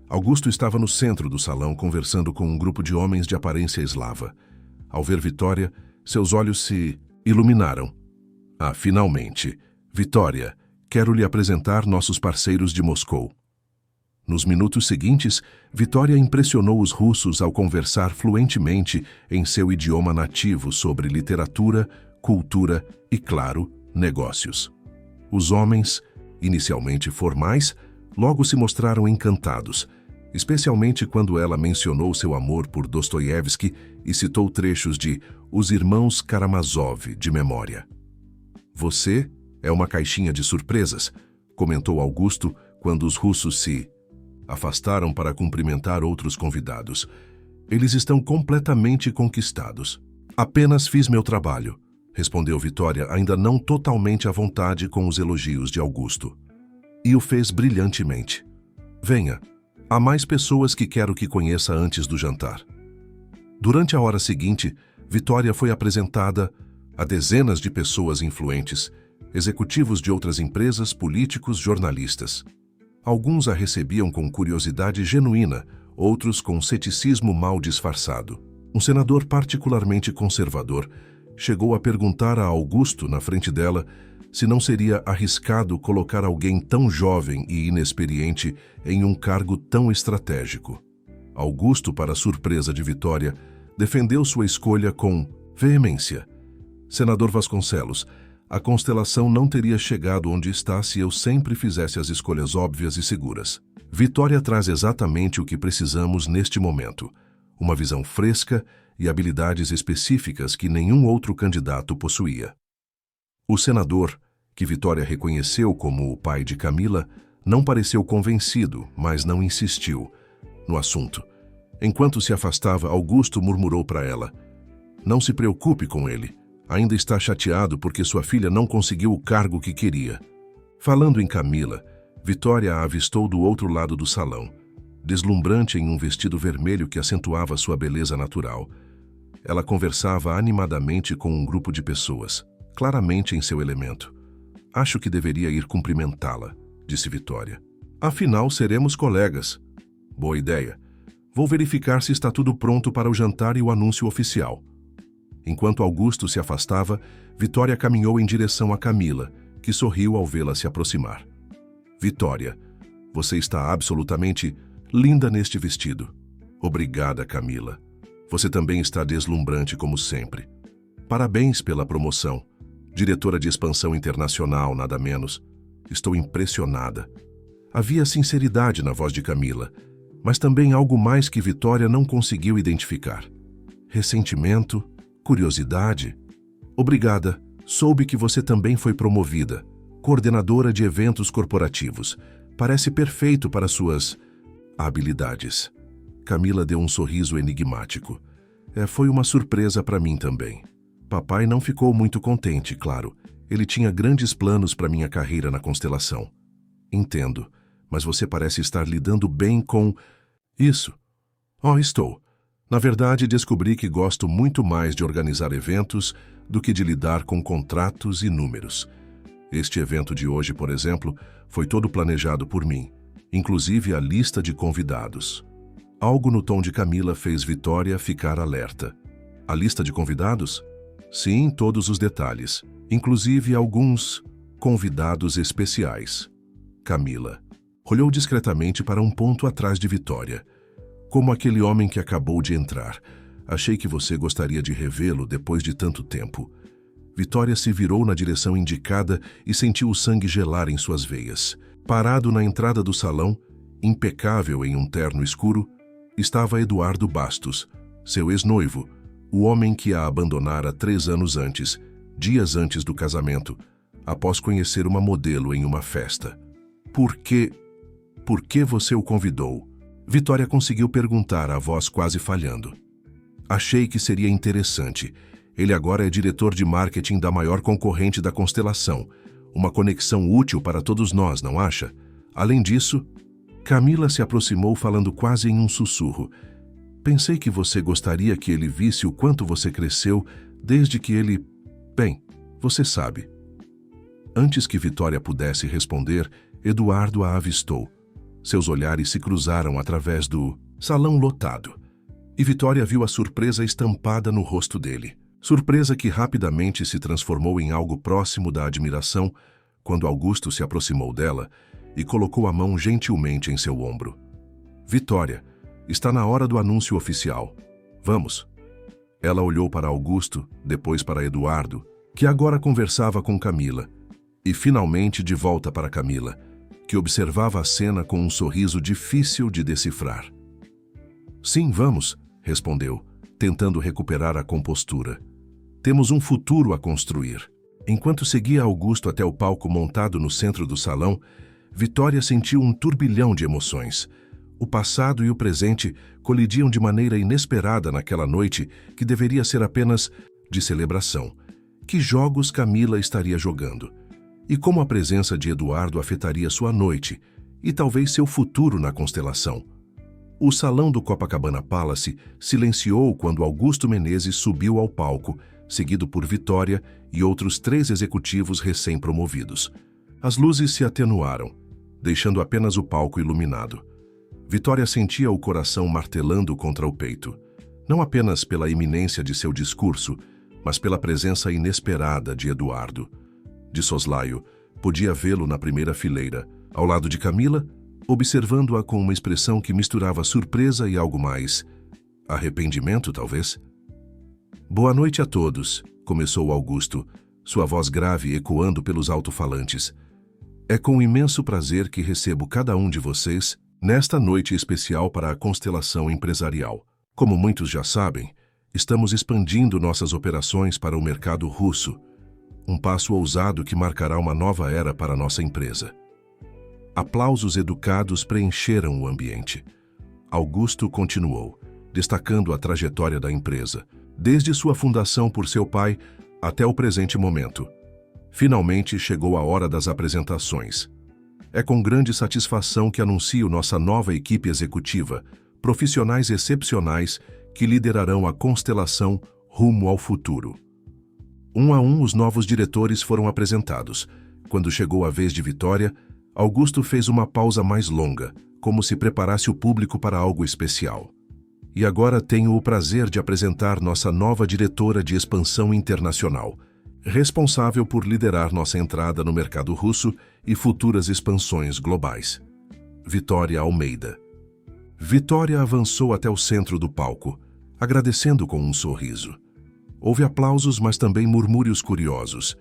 Augusto estava no centro do salão conversando com um grupo de homens de aparência eslava. Ao ver Vitória, seus olhos se iluminaram. "Ah, finalmente! Vitória, quero lhe apresentar nossos parceiros de Moscou." Nos minutos seguintes, Vitória impressionou os russos ao conversar fluentemente em seu idioma nativo sobre literatura, cultura e, claro, negócios. Os homens, inicialmente formais, logo se mostraram encantados, especialmente quando ela mencionou seu amor por Dostoiévski e citou trechos de Os Irmãos Karamazov de memória. "Você é uma caixinha de surpresas", comentou Augusto quando os russos se afastaram para cumprimentar outros convidados. "Eles estão completamente conquistados." "Apenas fiz meu trabalho", respondeu Vitória, ainda não totalmente à vontade com os elogios de Augusto. "E o fez brilhantemente. Venha, há mais pessoas que quero que conheça antes do jantar." Durante a hora seguinte, Vitória foi apresentada a dezenas de pessoas influentes, executivos de outras empresas, políticos, jornalistas. Alguns a recebiam com curiosidade genuína, outros com ceticismo mal disfarçado. Um senador particularmente conservador chegou a perguntar a Augusto, na frente dela, se não seria arriscado colocar alguém tão jovem e inexperiente em um cargo tão estratégico. Augusto, para surpresa de Vitória, defendeu sua escolha com veemência. "Senador Vasconcelos, a constelação não teria chegado onde está se eu sempre fizesse as escolhas óbvias e seguras. Vitória traz exatamente o que precisamos neste momento, uma visão fresca e habilidades específicas que nenhum outro candidato possuía." O senador, que Vitória reconheceu como o pai de Camila, não pareceu convencido, mas não insistiu no assunto. Enquanto se afastava, Augusto murmurou para ela: "Não se preocupe com ele. Ainda está chateado porque sua filha não conseguiu o cargo que queria." Falando em Camila, Vitória a avistou do outro lado do salão, deslumbrante em um vestido vermelho que acentuava sua beleza natural. Ela conversava animadamente com um grupo de pessoas, claramente em seu elemento. "Acho que deveria ir cumprimentá-la", disse Vitória. "Afinal, seremos colegas." "Boa ideia. Vou verificar se está tudo pronto para o jantar e o anúncio oficial." Enquanto Augusto se afastava, Vitória caminhou em direção a Camila, que sorriu ao vê-la se aproximar. "Vitória, você está absolutamente linda neste vestido." "Obrigada, Camila. Você também está deslumbrante como sempre." "Parabéns pela promoção. Diretora de expansão internacional, nada menos. Estou impressionada." Havia sinceridade na voz de Camila, mas também algo mais que Vitória não conseguiu identificar. Ressentimento? Curiosidade? "Obrigada. Soube que você também foi promovida. Coordenadora de eventos corporativos. Parece perfeito para suas habilidades." Camila deu um sorriso enigmático. Foi uma surpresa para mim também. Papai não ficou muito contente, claro. Ele tinha grandes planos para minha carreira na constelação." "Entendo, mas você parece estar lidando bem com isso." "Oh, estou. Na verdade, descobri que gosto muito mais de organizar eventos do que de lidar com contratos e números. Este evento de hoje, por exemplo, foi todo planejado por mim, inclusive a lista de convidados." Algo no tom de Camila fez Vitória ficar alerta. "A lista de convidados?" "Sim, todos os detalhes, inclusive alguns convidados especiais." Camila olhou discretamente para um ponto atrás de Vitória. "Como aquele homem que acabou de entrar. Achei que você gostaria de revê-lo depois de tanto tempo." Vitória se virou na direção indicada e sentiu o sangue gelar em suas veias. Parado na entrada do salão, impecável em um terno escuro, estava Eduardo Bastos, seu ex-noivo, o homem que a abandonara 3 anos antes, dias antes do casamento, após conhecer uma modelo em uma festa. Por que você o convidou?" Vitória conseguiu perguntar, a voz quase falhando. "Achei que seria interessante. Ele agora é diretor de marketing da maior concorrente da constelação. Uma conexão útil para todos nós, não acha? Além disso..." Camila se aproximou falando quase em um sussurro. "Pensei que você gostaria que ele visse o quanto você cresceu desde que ele... Bem, você sabe." Antes que Vitória pudesse responder, Eduardo a avistou. Seus olhares se cruzaram através do salão lotado, e Vitória viu a surpresa estampada no rosto dele. Surpresa que rapidamente se transformou em algo próximo da admiração quando Augusto se aproximou dela e colocou a mão gentilmente em seu ombro. Vitória, está na hora do anúncio oficial. Vamos. Ela olhou para Augusto, depois para Eduardo, que agora conversava com Camila, e finalmente de volta para Camila, que observava a cena com um sorriso difícil de decifrar. Sim, vamos, respondeu, tentando recuperar a compostura. Temos um futuro a construir. Enquanto seguia Augusto até o palco montado no centro do salão, Vitória sentiu um turbilhão de emoções. O passado e o presente colidiam de maneira inesperada naquela noite que deveria ser apenas de celebração. Que jogos Camila estaria jogando? E como a presença de Eduardo afetaria sua noite e talvez seu futuro na constelação? O salão do Copacabana Palace silenciou quando Augusto Menezes subiu ao palco, seguido por Vitória e outros 3 executivos recém-promovidos. As luzes se atenuaram, deixando apenas o palco iluminado. Vitória sentia o coração martelando contra o peito, não apenas pela iminência de seu discurso, mas pela presença inesperada de Eduardo. De soslaio, podia vê-lo na primeira fileira, ao lado de Camila, observando-a com uma expressão que misturava surpresa e algo mais. Arrependimento, talvez? Boa noite a todos, começou Augusto, sua voz grave ecoando pelos alto-falantes. É com imenso prazer que recebo cada um de vocês nesta noite especial para a constelação empresarial. Como muitos já sabem, estamos expandindo nossas operações para o mercado russo, um passo ousado que marcará uma nova era para nossa empresa. Aplausos educados preencheram o ambiente. Augusto continuou, destacando a trajetória da empresa, desde sua fundação por seu pai até o presente momento. Finalmente chegou a hora das apresentações. É com grande satisfação que anuncio nossa nova equipe executiva, profissionais excepcionais que liderarão a constelação rumo ao futuro. Um a um, os novos diretores foram apresentados. Quando chegou a vez de Vitória, Augusto fez uma pausa mais longa, como se preparasse o público para algo especial. E agora tenho o prazer de apresentar nossa nova diretora de expansão internacional, responsável por liderar nossa entrada no mercado russo e futuras expansões globais. Vitória Almeida. Vitória avançou até o centro do palco, agradecendo com um sorriso. Houve aplausos, mas também murmúrios curiosos.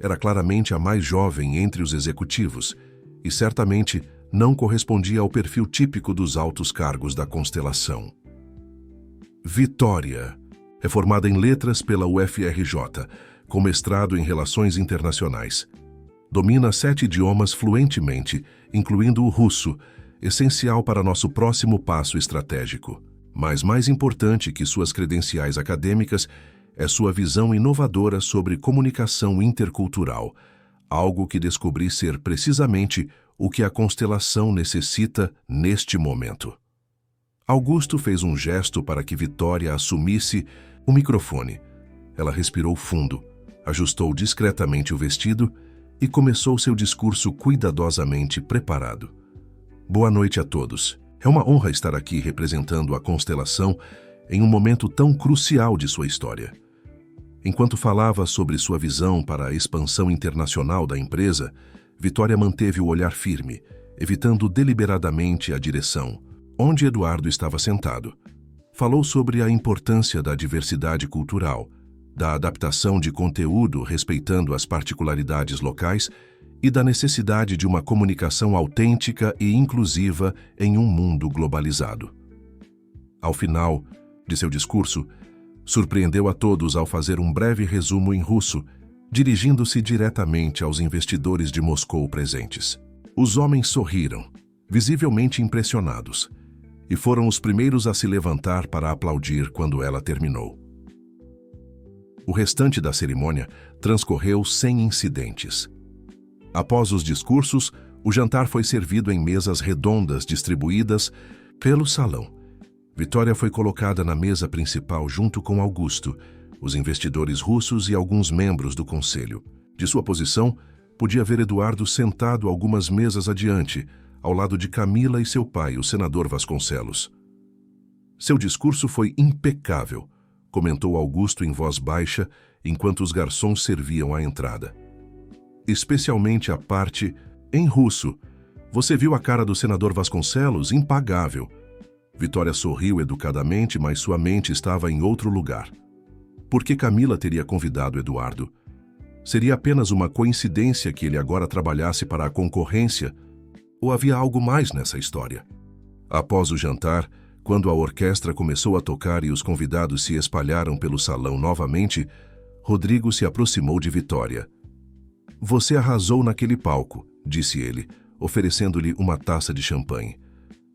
Era claramente a mais jovem entre os executivos e certamente não correspondia ao perfil típico dos altos cargos da constelação. Vitória é formada em letras pela UFRJ, com mestrado em Relações Internacionais. Domina 7 idiomas fluentemente, incluindo o russo, essencial para nosso próximo passo estratégico. Mas mais importante que suas credenciais acadêmicas é sua visão inovadora sobre comunicação intercultural, algo que descobri ser precisamente o que a constelação necessita neste momento. Augusto fez um gesto para que Vitória assumisse o microfone. Ela respirou fundo, ajustou discretamente o vestido e começou seu discurso cuidadosamente preparado. Boa noite a todos. É uma honra estar aqui representando a constelação em um momento tão crucial de sua história. Enquanto falava sobre sua visão para a expansão internacional da empresa, Vitória manteve o olhar firme, evitando deliberadamente a direção, onde Eduardo estava sentado. Falou sobre a importância da diversidade cultural, da adaptação de conteúdo respeitando as particularidades locais e da necessidade de uma comunicação autêntica e inclusiva em um mundo globalizado. Ao final de seu discurso, surpreendeu a todos ao fazer um breve resumo em russo, dirigindo-se diretamente aos investidores de Moscou presentes. Os homens sorriram, visivelmente impressionados, e foram os primeiros a se levantar para aplaudir quando ela terminou. O restante da cerimônia transcorreu sem incidentes. Após os discursos, o jantar foi servido em mesas redondas distribuídas pelo salão. Vitória foi colocada na mesa principal junto com Augusto, os investidores russos e alguns membros do conselho. De sua posição, podia ver Eduardo sentado algumas mesas adiante, ao lado de Camila e seu pai, o senador Vasconcelos. Seu discurso foi impecável, comentou Augusto em voz baixa enquanto os garçons serviam a entrada. Especialmente a parte em russo, Você viu a cara do senador Vasconcelos? Impagável. Vitória sorriu educadamente, mas sua mente estava em outro lugar. Por que Camila teria convidado Eduardo? Seria apenas uma coincidência que ele agora trabalhasse para a concorrência? Ou havia algo mais nessa história? Após o jantar, quando a orquestra começou a tocar e os convidados se espalharam pelo salão novamente, Rodrigo se aproximou de Vitória. Você arrasou naquele palco, disse ele, oferecendo-lhe uma taça de champanhe.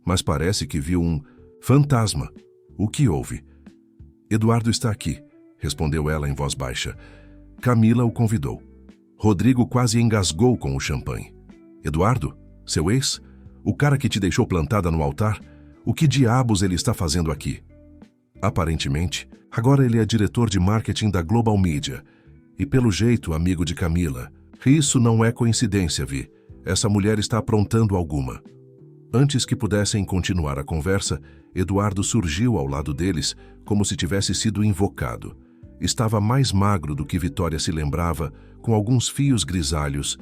Mas parece que viu um fantasma. O que houve? Eduardo está aqui, respondeu ela em voz baixa. Camila o convidou. Rodrigo quase engasgou com o champanhe. Eduardo? Seu ex? O cara que te deixou plantada no altar? O que diabos ele está fazendo aqui? Aparentemente, agora ele é diretor de marketing da Global Media. E pelo jeito, amigo de Camila. Isso não é coincidência, Vi. Essa mulher está aprontando alguma. Antes que pudessem continuar a conversa, Eduardo surgiu ao lado deles, como se tivesse sido invocado. Estava mais magro do que Vitória se lembrava, com alguns fios grisalhos,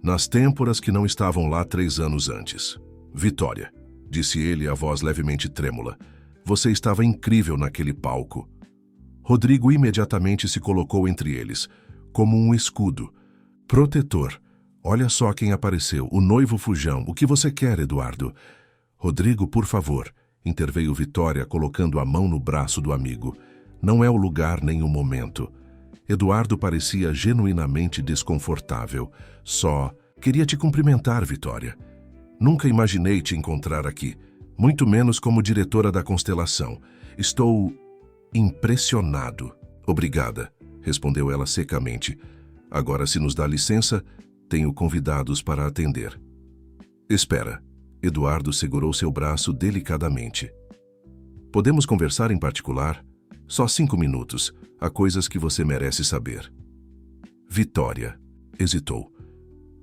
nas têmporas que não estavam lá 3 anos antes. Vitória, disse ele, a voz levemente trêmula, você estava incrível naquele palco. Rodrigo imediatamente se colocou entre eles, como um escudo. Protetor. Olha só quem apareceu, o noivo fujão. O que você quer, Eduardo? Rodrigo, por favor, interveio Vitória, colocando a mão no braço do amigo. Não é o lugar nem o momento. Eduardo parecia genuinamente desconfortável. Só queria te cumprimentar, Vitória. Nunca imaginei te encontrar aqui, muito menos como diretora da Constelação. Estou impressionado. Obrigada, respondeu ela secamente. Agora, se nos dá licença, tenho convidados para atender. Espera. Eduardo segurou seu braço delicadamente. Podemos conversar em particular? Só 5 minutos. Há coisas que você merece saber. Vitória hesitou.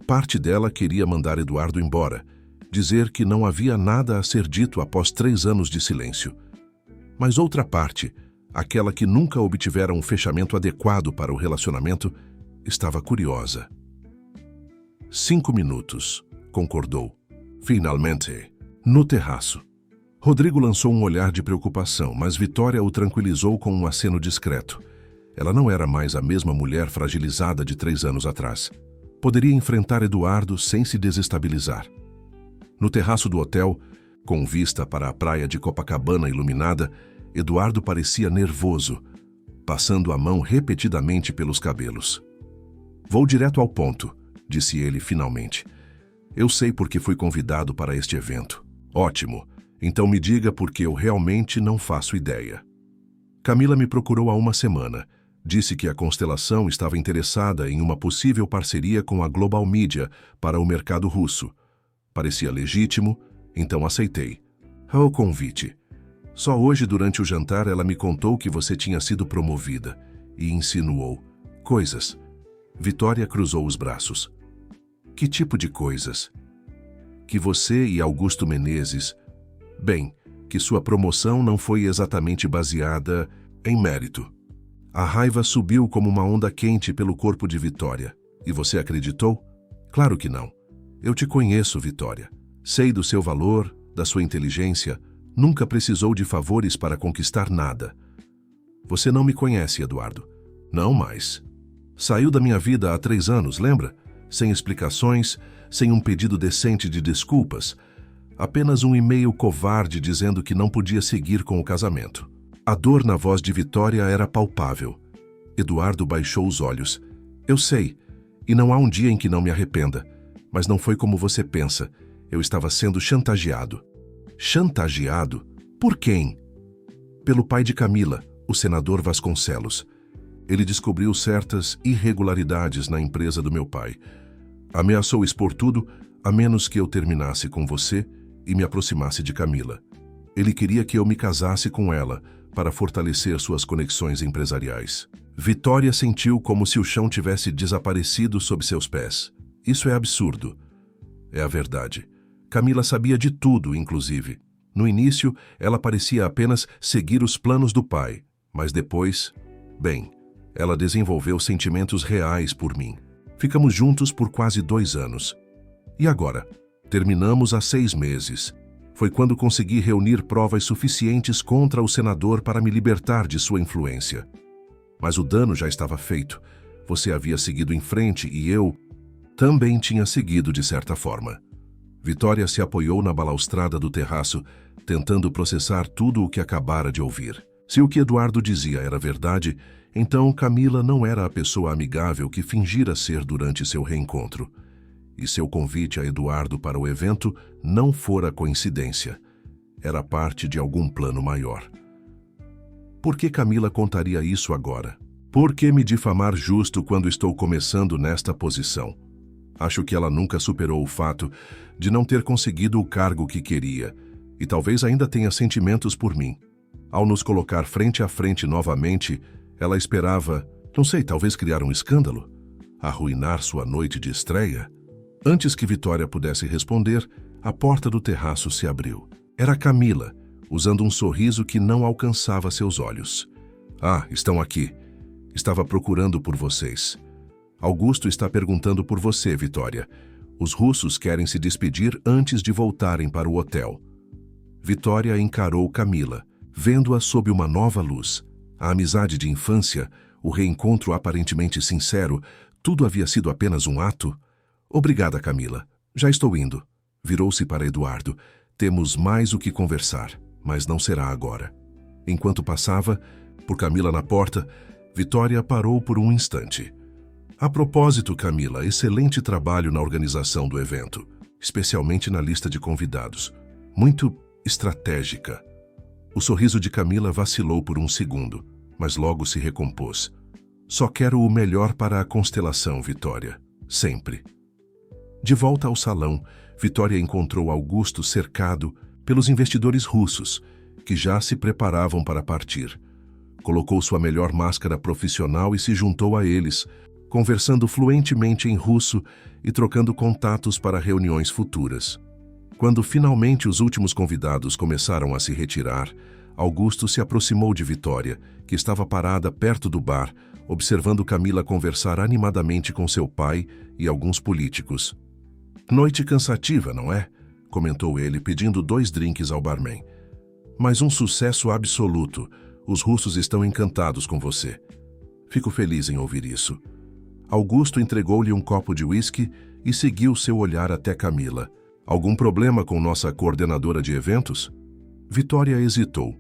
Parte dela queria mandar Eduardo embora, dizer que não havia nada a ser dito após 3 anos de silêncio. Mas outra parte, aquela que nunca obtivera um fechamento adequado para o relacionamento, estava curiosa. 5 minutos, concordou. Finalmente, no terraço. Rodrigo lançou um olhar de preocupação, mas Vitória o tranquilizou com um aceno discreto. Ela não era mais a mesma mulher fragilizada de 3 anos atrás. Poderia enfrentar Eduardo sem se desestabilizar. No terraço do hotel, com vista para a praia de Copacabana iluminada, Eduardo parecia nervoso, passando a mão repetidamente pelos cabelos. Vou direto ao ponto, disse ele finalmente. Eu sei por que fui convidado para este evento. Ótimo. Então me diga porque eu realmente não faço ideia. Camila me procurou há 1 semana. Disse que a Constelação estava interessada em uma possível parceria com a Global Media para o mercado russo. Parecia legítimo, então aceitei. O convite. Só hoje, durante o jantar, ela me contou que você tinha sido promovida e insinuou coisas. Vitória cruzou os braços. Que tipo de coisas? Que você e Augusto Menezes... Bem, que sua promoção não foi exatamente baseada em mérito. A raiva subiu como uma onda quente pelo corpo de Vitória. E você acreditou? Claro que não. Eu te conheço, Vitória. Sei do seu valor, da sua inteligência. Nunca precisou de favores para conquistar nada. Você não me conhece, Eduardo. Não mais. Saiu da minha vida há 3 anos, lembra? Sem explicações, sem um pedido decente de desculpas. Apenas um e-mail covarde dizendo que não podia seguir com o casamento. A dor na voz de Vitória era palpável. Eduardo baixou os olhos. Eu sei, e não há um dia em que não me arrependa. Mas não foi como você pensa. Eu estava sendo chantageado. Chantageado? Por quem? Pelo pai de Camila, o senador Vasconcelos. Ele descobriu certas irregularidades na empresa do meu pai. Ameaçou expor tudo, a menos que eu terminasse com você e me aproximasse de Camila. Ele queria que eu me casasse com ela, para fortalecer suas conexões empresariais. Vitória sentiu como se o chão tivesse desaparecido sob seus pés. Isso é absurdo. É a verdade. Camila sabia de tudo, inclusive. No início, ela parecia apenas seguir os planos do pai, mas depois... Bem, ela desenvolveu sentimentos reais por mim. Ficamos juntos por quase 2 anos. E agora? Terminamos há 6 meses. Foi quando consegui reunir provas suficientes contra o senador para me libertar de sua influência. Mas o dano já estava feito. Você havia seguido em frente e eu também tinha seguido de certa forma. Vitória se apoiou na balaustrada do terraço, tentando processar tudo o que acabara de ouvir. Se o que Eduardo dizia era verdade, então Camila não era a pessoa amigável que fingira ser durante seu reencontro. E seu convite a Eduardo para o evento não fora coincidência. Era parte de algum plano maior. Por que Camila contaria isso agora? Por que me difamar justo quando estou começando nesta posição? Acho que ela nunca superou o fato de não ter conseguido o cargo que queria, e talvez ainda tenha sentimentos por mim. Ao nos colocar frente a frente novamente, ela esperava, não sei, talvez criar um escândalo? Arruinar sua noite de estreia? Antes que Vitória pudesse responder, a porta do terraço se abriu. Era Camila, usando um sorriso que não alcançava seus olhos. Ah, estão aqui. Estava procurando por vocês. Augusto está perguntando por você, Vitória. Os russos querem se despedir antes de voltarem para o hotel. Vitória encarou Camila, vendo-a sob uma nova luz. A amizade de infância, o reencontro aparentemente sincero, tudo havia sido apenas um ato? Obrigada, Camila. Já estou indo. Virou-se para Eduardo. Temos mais o que conversar, mas não será agora. Enquanto passava, por Camila na porta, Vitória parou por um instante. A propósito, Camila, excelente trabalho na organização do evento, especialmente na lista de convidados. Muito estratégica. O sorriso de Camila vacilou por um segundo, mas logo se recompôs. Só quero o melhor para a constelação, Vitória. Sempre. De volta ao salão, Vitória encontrou Augusto cercado pelos investidores russos, que já se preparavam para partir. Colocou sua melhor máscara profissional e se juntou a eles, conversando fluentemente em russo e trocando contatos para reuniões futuras. Quando finalmente os últimos convidados começaram a se retirar, Augusto se aproximou de Vitória, que estava parada perto do bar, observando Camila conversar animadamente com seu pai e alguns políticos. Noite cansativa, não é? Comentou ele, pedindo 2 drinks ao barman. Mas um sucesso absoluto. Os russos estão encantados com você. Fico feliz em ouvir isso. Augusto entregou-lhe um copo de uísque e seguiu seu olhar até Camila. Algum problema com nossa coordenadora de eventos? Vitória hesitou.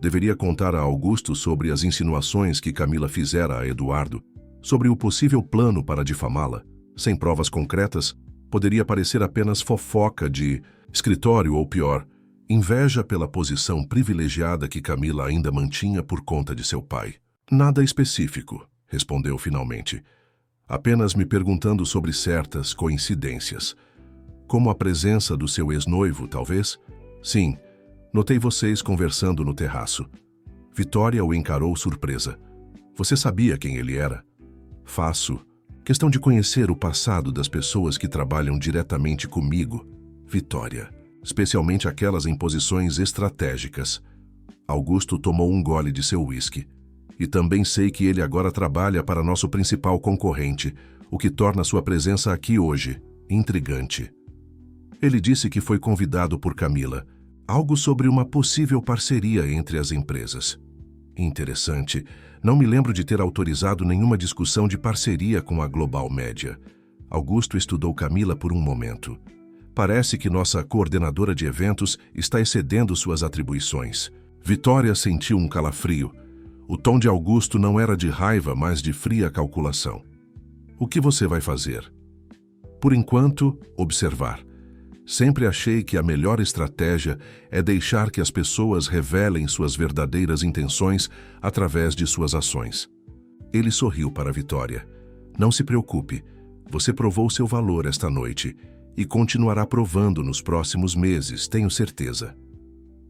Deveria contar a Augusto sobre as insinuações que Camila fizera a Eduardo, sobre o possível plano para difamá-la. Sem provas concretas, poderia parecer apenas fofoca de escritório ou pior, inveja pela posição privilegiada que Camila ainda mantinha por conta de seu pai. Nada específico, respondeu finalmente. Apenas me perguntando sobre certas coincidências. Como a presença do seu ex-noivo, talvez? Sim, notei vocês conversando no terraço. Vitória o encarou surpresa. Você sabia quem ele era? Faço. Questão de conhecer o passado das pessoas que trabalham diretamente comigo. Vitória. Especialmente aquelas em posições estratégicas. Augusto tomou um gole de seu uísque. E também sei que ele agora trabalha para nosso principal concorrente, o que torna sua presença aqui hoje intrigante. Ele disse que foi convidado por Camila, algo sobre uma possível parceria entre as empresas. Interessante, não me lembro de ter autorizado nenhuma discussão de parceria com a Global Média. Augusto estudou Camila por um momento. Parece que nossa coordenadora de eventos está excedendo suas atribuições. Vitória sentiu um calafrio. O tom de Augusto não era de raiva, mas de fria calculação. O que você vai fazer? Por enquanto, observar. Sempre achei que a melhor estratégia é deixar que as pessoas revelem suas verdadeiras intenções através de suas ações. Ele sorriu para Vitória. Não se preocupe, você provou seu valor esta noite e continuará provando nos próximos meses, tenho certeza.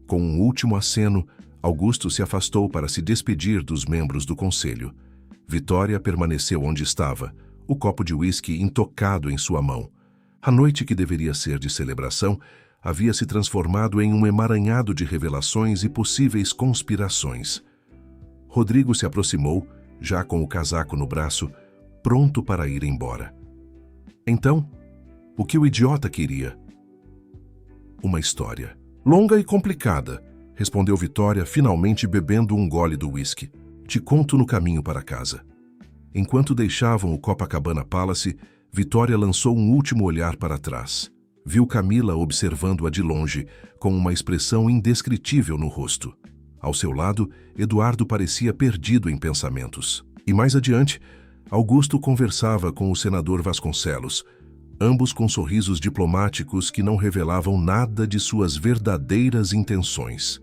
Com um último aceno, Augusto se afastou para se despedir dos membros do conselho. Vitória permaneceu onde estava, o copo de uísque intocado em sua mão. A noite que deveria ser de celebração havia se transformado em um emaranhado de revelações e possíveis conspirações. Rodrigo se aproximou, já com o casaco no braço, pronto para ir embora. Então, o que o idiota queria? Uma história. Longa e complicada, respondeu Vitória, finalmente bebendo um gole do uísque. Te conto no caminho para casa. Enquanto deixavam o Copacabana Palace, Vitória lançou um último olhar para trás. Viu Camila observando-a de longe, com uma expressão indescritível no rosto. Ao seu lado, Eduardo parecia perdido em pensamentos. E mais adiante, Augusto conversava com o senador Vasconcelos, ambos com sorrisos diplomáticos que não revelavam nada de suas verdadeiras intenções.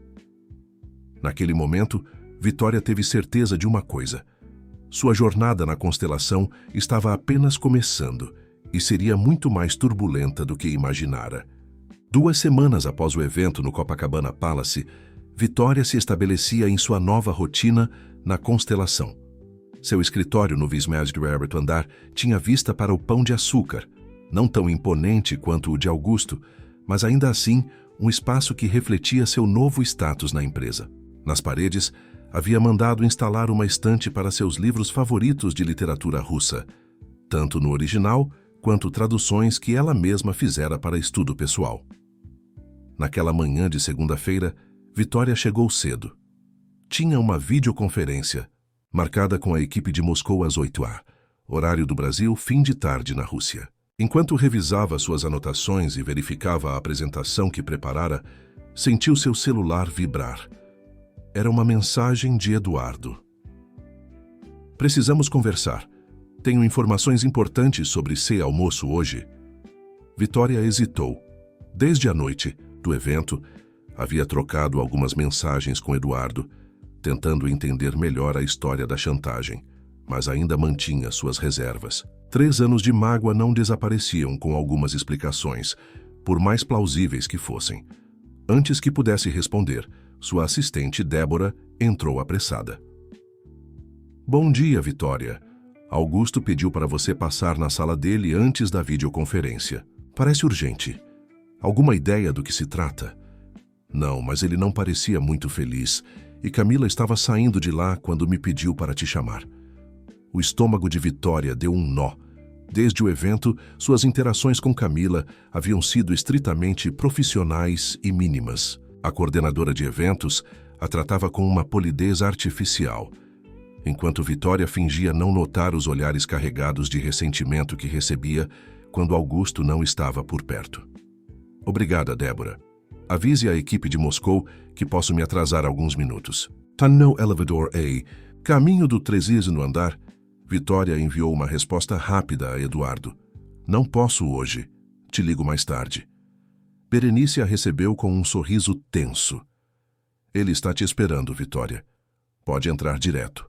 Naquele momento, Vitória teve certeza de uma coisa. Sua jornada na constelação estava apenas começando e seria muito mais turbulenta do que imaginara. 2 semanas após o evento no Copacabana Palace, Vitória se estabelecia em sua nova rotina na constelação. Seu escritório no 28º andar tinha vista para o Pão de Açúcar, não tão imponente quanto o de Augusto, mas ainda assim um espaço que refletia seu novo status na empresa. Nas paredes, havia mandado instalar uma estante para seus livros favoritos de literatura russa, tanto no original quanto traduções que ela mesma fizera para estudo pessoal. Naquela manhã de segunda-feira, Vitória chegou cedo. Tinha uma videoconferência, marcada com a equipe de Moscou às 8h, horário do Brasil, fim de tarde na Rússia. Enquanto revisava suas anotações e verificava a apresentação que preparara, sentiu seu celular vibrar. Era uma mensagem de Eduardo. Precisamos conversar. Tenho informações importantes sobre seu almoço hoje. Vitória hesitou. Desde a noite do evento, havia trocado algumas mensagens com Eduardo, tentando entender melhor a história da chantagem, mas ainda mantinha suas reservas. 3 anos de mágoa não desapareciam com algumas explicações, por mais plausíveis que fossem. Antes que pudesse responder, sua assistente, Débora, entrou apressada. Bom dia, Vitória. Augusto pediu para você passar na sala dele antes da videoconferência. Parece urgente. Alguma ideia do que se trata? Não, mas ele não parecia muito feliz, e Camila estava saindo de lá quando me pediu para te chamar. O estômago de Vitória deu um nó. Desde o evento, suas interações com Camila haviam sido estritamente profissionais e mínimas. A coordenadora de eventos a tratava com uma polidez artificial, enquanto Vitória fingia não notar os olhares carregados de ressentimento que recebia quando Augusto não estava por perto. Obrigada, Débora. Avise a equipe de Moscou que posso me atrasar alguns minutos. Tá no elevador A, caminho do 30º andar. Vitória enviou uma resposta rápida a Eduardo. Não posso hoje. Te ligo mais tarde. Berenice a recebeu com um sorriso tenso. Ele está te esperando, Vitória. Pode entrar direto.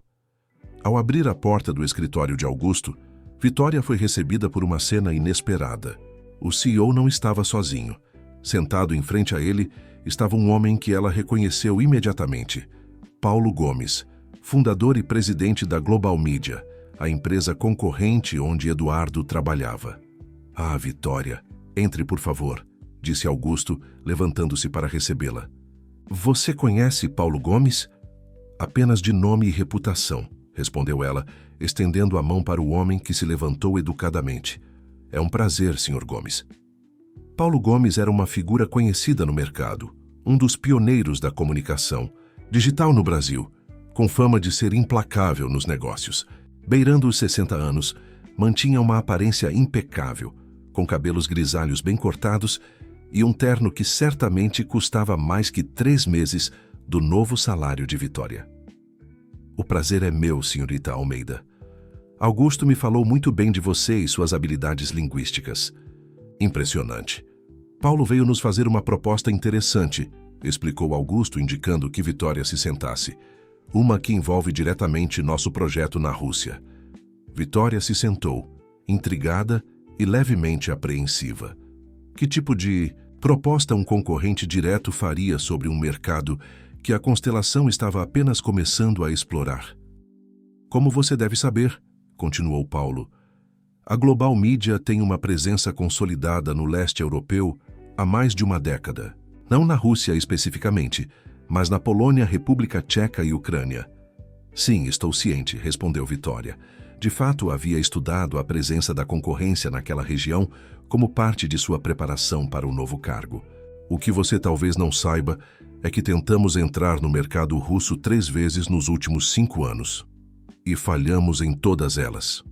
Ao abrir a porta do escritório de Augusto, Vitória foi recebida por uma cena inesperada. O CEO não estava sozinho. Sentado em frente a ele, estava um homem que ela reconheceu imediatamente. Paulo Gomes, fundador e presidente da Global Media, a empresa concorrente onde Eduardo trabalhava. Ah, Vitória, entre por favor, disse Augusto, levantando-se para recebê-la. Você conhece Paulo Gomes? Apenas de nome e reputação, respondeu ela, estendendo a mão para o homem que se levantou educadamente. É um prazer, Sr. Gomes. Paulo Gomes era uma figura conhecida no mercado, um dos pioneiros da comunicação digital no Brasil, com fama de ser implacável nos negócios. Beirando os 60 anos, mantinha uma aparência impecável, com cabelos grisalhos bem cortados e um terno que certamente custava mais que 3 meses do novo salário de Vitória. O prazer é meu, senhorita Almeida. Augusto me falou muito bem de você e suas habilidades linguísticas. Impressionante. Paulo veio nos fazer uma proposta interessante, explicou Augusto, indicando que Vitória se sentasse. Uma que envolve diretamente nosso projeto na Rússia. Vitória se sentou, intrigada e levemente apreensiva. Que tipo de proposta um concorrente direto faria sobre um mercado que a constelação estava apenas começando a explorar? Como você deve saber, continuou Paulo, a Global Media tem uma presença consolidada no leste europeu há mais de uma década. Não na Rússia especificamente, mas na Polônia, República Tcheca e Ucrânia. Sim, estou ciente, respondeu Vitória. De fato, havia estudado a presença da concorrência naquela região como parte de sua preparação para o novo cargo. O que você talvez não saiba é que tentamos entrar no mercado russo 3 vezes nos últimos 5 anos. E falhamos em todas elas.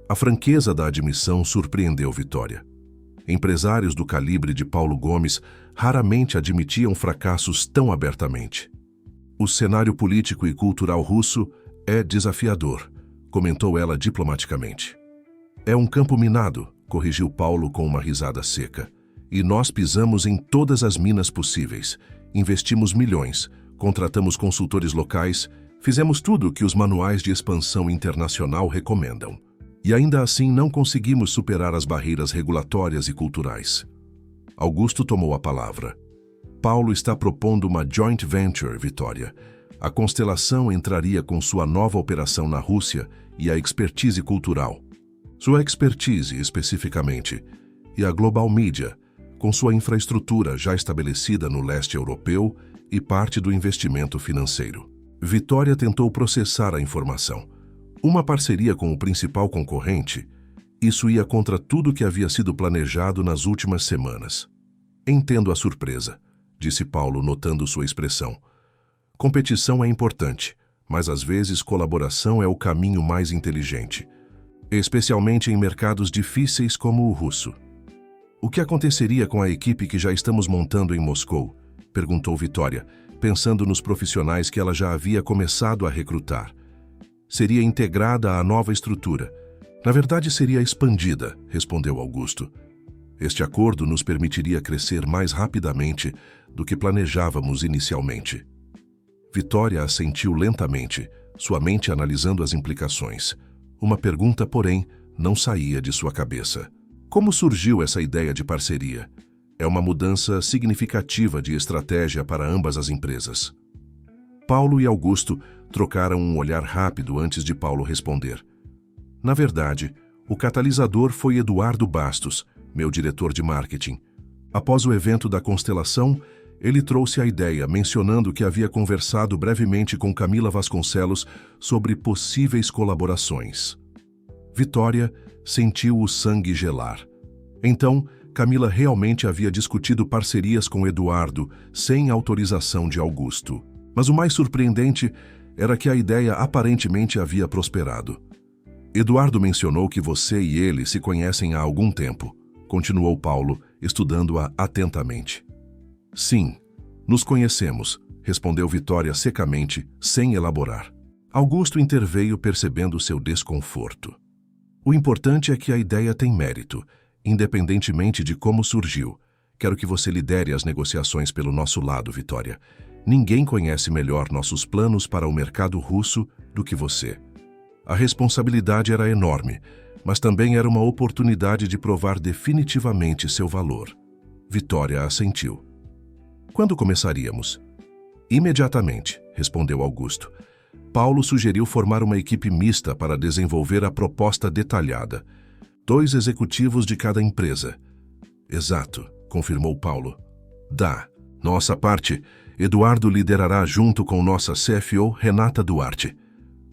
A franqueza da admissão surpreendeu Vitória. Empresários do calibre de Paulo Gomes raramente admitiam fracassos tão abertamente. O cenário político e cultural russo é desafiador, comentou ela diplomaticamente. É um campo minado, corrigiu Paulo com uma risada seca. E nós pisamos em todas as minas possíveis. Investimos milhões, contratamos consultores locais, fizemos tudo o que os manuais de expansão internacional recomendam. E ainda assim não conseguimos superar as barreiras regulatórias e culturais. Augusto tomou a palavra. Paulo está propondo uma joint venture, Vitória. A Constelação entraria com sua nova operação na Rússia e a expertise cultural. Sua expertise, especificamente, e a Global Media, com sua infraestrutura já estabelecida no leste europeu e parte do investimento financeiro. Vitória tentou processar a informação. Uma parceria com o principal concorrente, isso ia contra tudo que havia sido planejado nas últimas semanas. Entendo a surpresa, disse Paulo, notando sua expressão. Competição é importante, mas às vezes colaboração é o caminho mais inteligente, especialmente em mercados difíceis como o russo. O que aconteceria com a equipe que já estamos montando em Moscou? Perguntou Vitória, pensando nos profissionais que ela já havia começado a recrutar. Seria integrada à nova estrutura. Na verdade, seria expandida, respondeu Augusto. Este acordo nos permitiria crescer mais rapidamente do que planejávamos inicialmente. Vitória assentiu lentamente, sua mente analisando as implicações. Uma pergunta, porém, não saía de sua cabeça. Como surgiu essa ideia de parceria? É uma mudança significativa de estratégia para ambas as empresas. Paulo e Augusto trocaram um olhar rápido antes de Paulo responder. Na verdade, o catalisador foi Eduardo Bastos, meu diretor de marketing. Após o evento da Constelação, ele trouxe a ideia, mencionando que havia conversado brevemente com Camila Vasconcelos sobre possíveis colaborações. Vitória sentiu o sangue gelar. Então, Camila realmente havia discutido parcerias com Eduardo, sem autorização de Augusto. Mas o mais surpreendente era que a ideia aparentemente havia prosperado. Eduardo mencionou que você e ele se conhecem há algum tempo, continuou Paulo, estudando-a atentamente. Sim, nos conhecemos, respondeu Vitória secamente, sem elaborar. Augusto interveio percebendo seu desconforto. O importante é que a ideia tem mérito, independentemente de como surgiu. Quero que você lidere as negociações pelo nosso lado, Vitória. Ninguém conhece melhor nossos planos para o mercado russo do que você. A responsabilidade era enorme, mas também era uma oportunidade de provar definitivamente seu valor. Vitória assentiu. Quando começaríamos? Imediatamente, respondeu Augusto. Paulo sugeriu formar uma equipe mista para desenvolver a proposta detalhada. 2 executivos de cada empresa. Exato, confirmou Paulo. Nossa parte, Eduardo liderará junto com nossa CFO, Renata Duarte.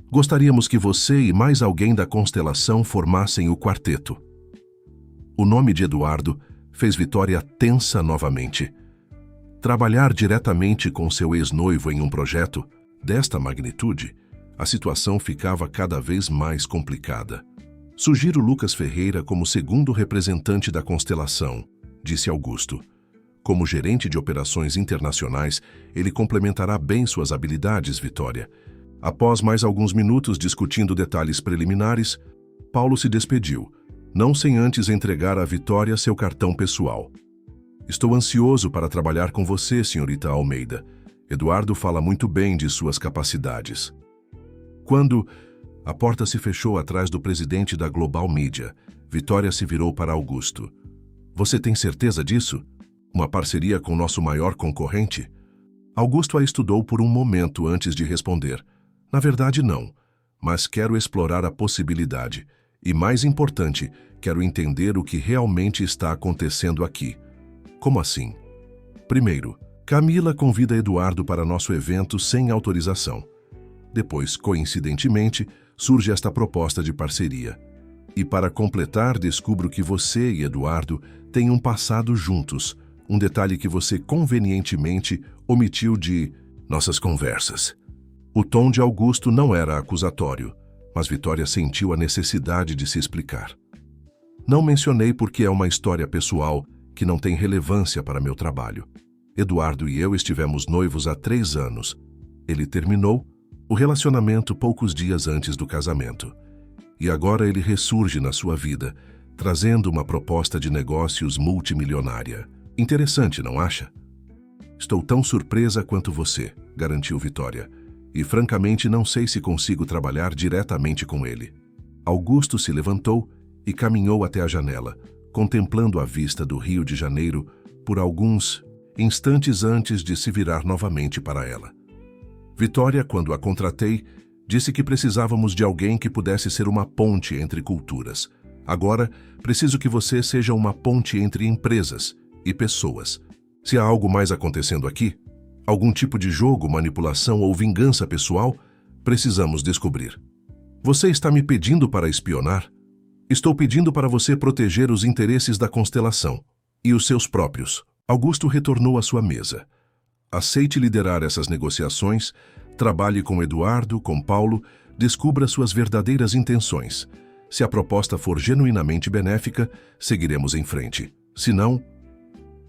Gostaríamos que você e mais alguém da Constelação formassem o quarteto. O nome de Eduardo fez Vitória tensa novamente. Trabalhar diretamente com seu ex-noivo em um projeto desta magnitude, a situação ficava cada vez mais complicada. Sugiro Lucas Ferreira como segundo representante da Constelação, disse Augusto. Como gerente de operações internacionais, ele complementará bem suas habilidades, Vitória. Após mais alguns minutos discutindo detalhes preliminares, Paulo se despediu, não sem antes entregar a Vitória seu cartão pessoal. Estou ansioso para trabalhar com você, senhorita Almeida. Eduardo fala muito bem de suas capacidades. Quando a porta se fechou atrás do presidente da Global Media, Vitória se virou para Augusto. Você tem certeza disso? Uma parceria com nosso maior concorrente? Augusto a estudou por um momento antes de responder. Na verdade, não, mas quero explorar a possibilidade. E mais importante, quero entender o que realmente está acontecendo aqui. Como assim? Primeiro, Camila convida Eduardo para nosso evento sem autorização. Depois, coincidentemente, surge esta proposta de parceria. E para completar, descubro que você e Eduardo têm um passado juntos, um detalhe que você convenientemente omitiu de nossas conversas. O tom de Augusto não era acusatório, mas Vitória sentiu a necessidade de se explicar. Não mencionei porque é uma história pessoal que não tem relevância para meu trabalho. Eduardo e eu estivemos noivos há 3 anos. Ele terminou o relacionamento poucos dias antes do casamento. E agora ele ressurge na sua vida, trazendo uma proposta de negócios multimilionária. Interessante, não acha? Estou tão surpresa quanto você, garantiu Vitória. E francamente não sei se consigo trabalhar diretamente com ele. Augusto se levantou e caminhou até a janela, contemplando a vista do Rio de Janeiro por alguns instantes antes de se virar novamente para ela. Vitória, quando a contratei, disse que precisávamos de alguém que pudesse ser uma ponte entre culturas. Agora, preciso que você seja uma ponte entre empresas e pessoas. Se há algo mais acontecendo aqui, algum tipo de jogo, manipulação ou vingança pessoal, precisamos descobrir. Você está me pedindo para espionar? Estou pedindo para você proteger os interesses da constelação e os seus próprios. Augusto retornou à sua mesa. Aceite liderar essas negociações, trabalhe com Eduardo, com Paulo, descubra suas verdadeiras intenções. Se a proposta for genuinamente benéfica, seguiremos em frente. Se não...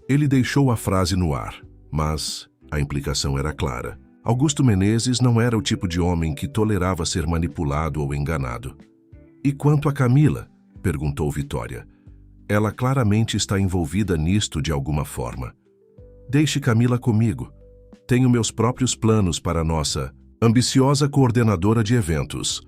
Ele deixou a frase no ar, mas a implicação era clara. Augusto Menezes não era o tipo de homem que tolerava ser manipulado ou enganado. E quanto a Camila? Perguntou Vitória. Ela claramente está envolvida nisto de alguma forma. Deixe Camila comigo. Tenho meus próprios planos para nossa ambiciosa coordenadora de eventos.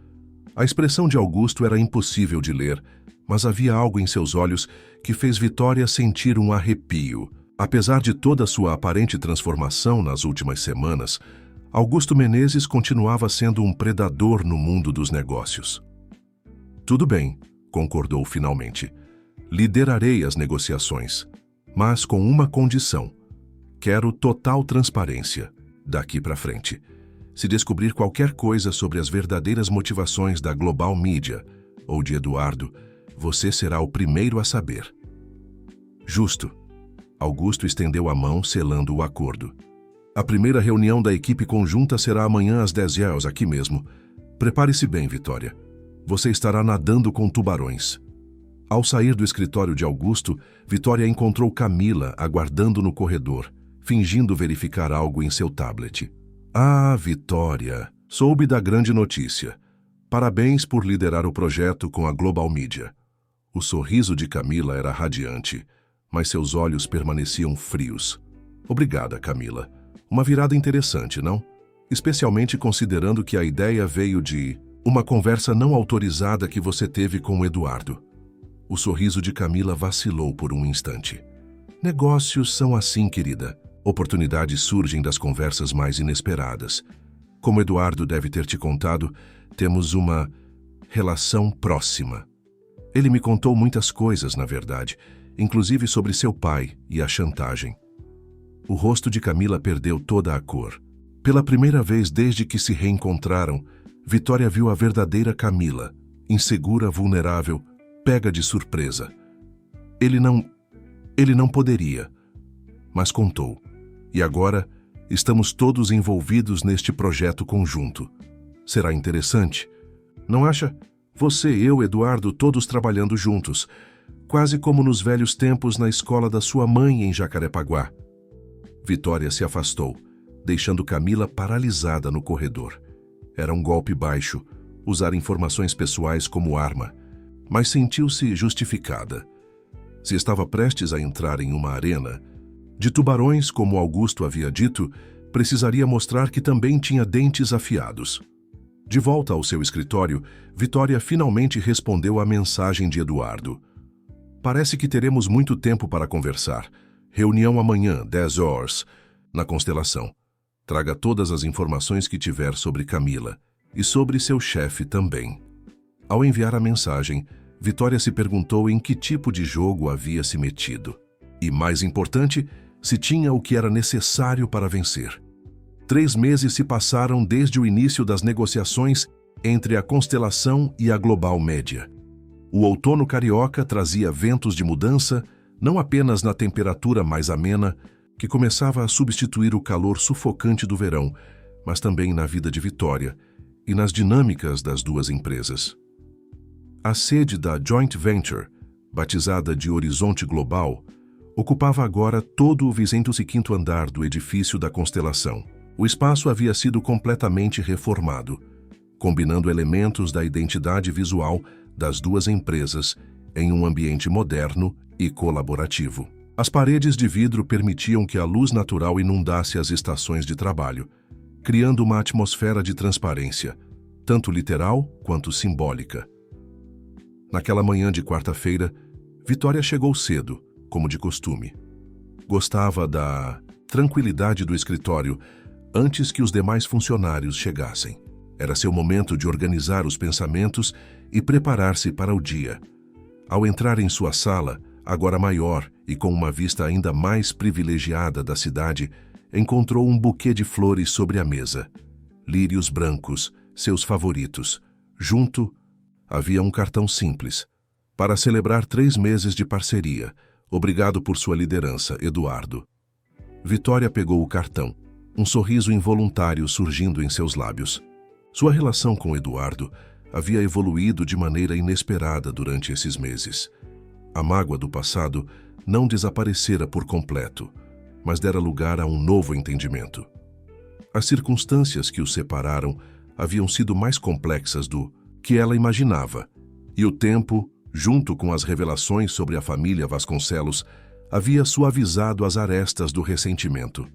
A expressão de Augusto era impossível de ler, mas havia algo em seus olhos que fez Vitória sentir um arrepio. Apesar de toda sua aparente transformação nas últimas semanas, Augusto Menezes continuava sendo um predador no mundo dos negócios. Tudo bem, concordou finalmente. Liderarei as negociações, mas com uma condição. Quero total transparência, daqui para frente. Se descobrir qualquer coisa sobre as verdadeiras motivações da Global Media ou de Eduardo, você será o primeiro a saber. Justo. Augusto estendeu a mão, selando o acordo. A primeira reunião da equipe conjunta será amanhã às 10 horas aqui mesmo. Prepare-se bem, Vitória. Você estará nadando com tubarões. Ao sair do escritório de Augusto, Vitória encontrou Camila aguardando no corredor, fingindo verificar algo em seu tablet. Ah, Vitória, soube da grande notícia. Parabéns por liderar o projeto com a Global Media. O sorriso de Camila era radiante, mas seus olhos permaneciam frios. Obrigada, Camila. Uma virada interessante, não? Especialmente considerando que a ideia veio de uma conversa não autorizada que você teve com o Eduardo. O sorriso de Camila vacilou por um instante. Negócios são assim, querida. Oportunidades surgem das conversas mais inesperadas. Como Eduardo deve ter te contado, temos uma relação próxima. Ele me contou muitas coisas, na verdade, inclusive sobre seu pai e a chantagem. O rosto de Camila perdeu toda a cor. Pela primeira vez desde que se reencontraram, Vitória viu a verdadeira Camila, insegura, vulnerável, pega de surpresa. Ele não poderia, mas contou. E agora, estamos todos envolvidos neste projeto conjunto. Será interessante? Não acha? Você, eu, Eduardo, todos trabalhando juntos, quase como nos velhos tempos na escola da sua mãe em Jacarepaguá. Vitória se afastou, deixando Camila paralisada no corredor. Era um golpe baixo, usar informações pessoais como arma, mas sentiu-se justificada. Se estava prestes a entrar em uma arena de tubarões, como Augusto havia dito, precisaria mostrar que também tinha dentes afiados. De volta ao seu escritório, Vitória finalmente respondeu à mensagem de Eduardo. Parece que teremos muito tempo para conversar. Reunião amanhã, 10 horas, na Constelação. Traga todas as informações que tiver sobre Camila e sobre seu chefe também. Ao enviar a mensagem, Vitória se perguntou em que tipo de jogo havia se metido. E, mais importante, se tinha o que era necessário para vencer. 3 meses se passaram desde o início das negociações entre a Constelação e a Global Media. O outono carioca trazia ventos de mudança, não apenas na temperatura mais amena, que começava a substituir o calor sufocante do verão, mas também na vida de Vitória e nas dinâmicas das duas empresas. A sede da Joint Venture, batizada de Horizonte Global, ocupava agora todo o 25º andar do edifício da Constelação. O espaço havia sido completamente reformado, combinando elementos da identidade visual das duas empresas em um ambiente moderno e colaborativo. As paredes de vidro permitiam que a luz natural inundasse as estações de trabalho, criando uma atmosfera de transparência, tanto literal quanto simbólica. Naquela manhã de quarta-feira, Vitória chegou cedo, como de costume. Gostava da tranquilidade do escritório antes que os demais funcionários chegassem. Era seu momento de organizar os pensamentos e preparar-se para o dia. Ao entrar em sua sala, agora maior e com uma vista ainda mais privilegiada da cidade, encontrou um buquê de flores sobre a mesa. Lírios brancos, seus favoritos. Junto, havia um cartão simples. Para celebrar 3 meses de parceria. Obrigado por sua liderança, Eduardo. Vitória pegou o cartão, um sorriso involuntário surgindo em seus lábios. Sua relação com Eduardo havia evoluído de maneira inesperada durante esses meses. A mágoa do passado não desaparecera por completo, mas dera lugar a um novo entendimento. As circunstâncias que os separaram haviam sido mais complexas do que ela imaginava, e o tempo, junto com as revelações sobre a família Vasconcelos, havia suavizado as arestas do ressentimento.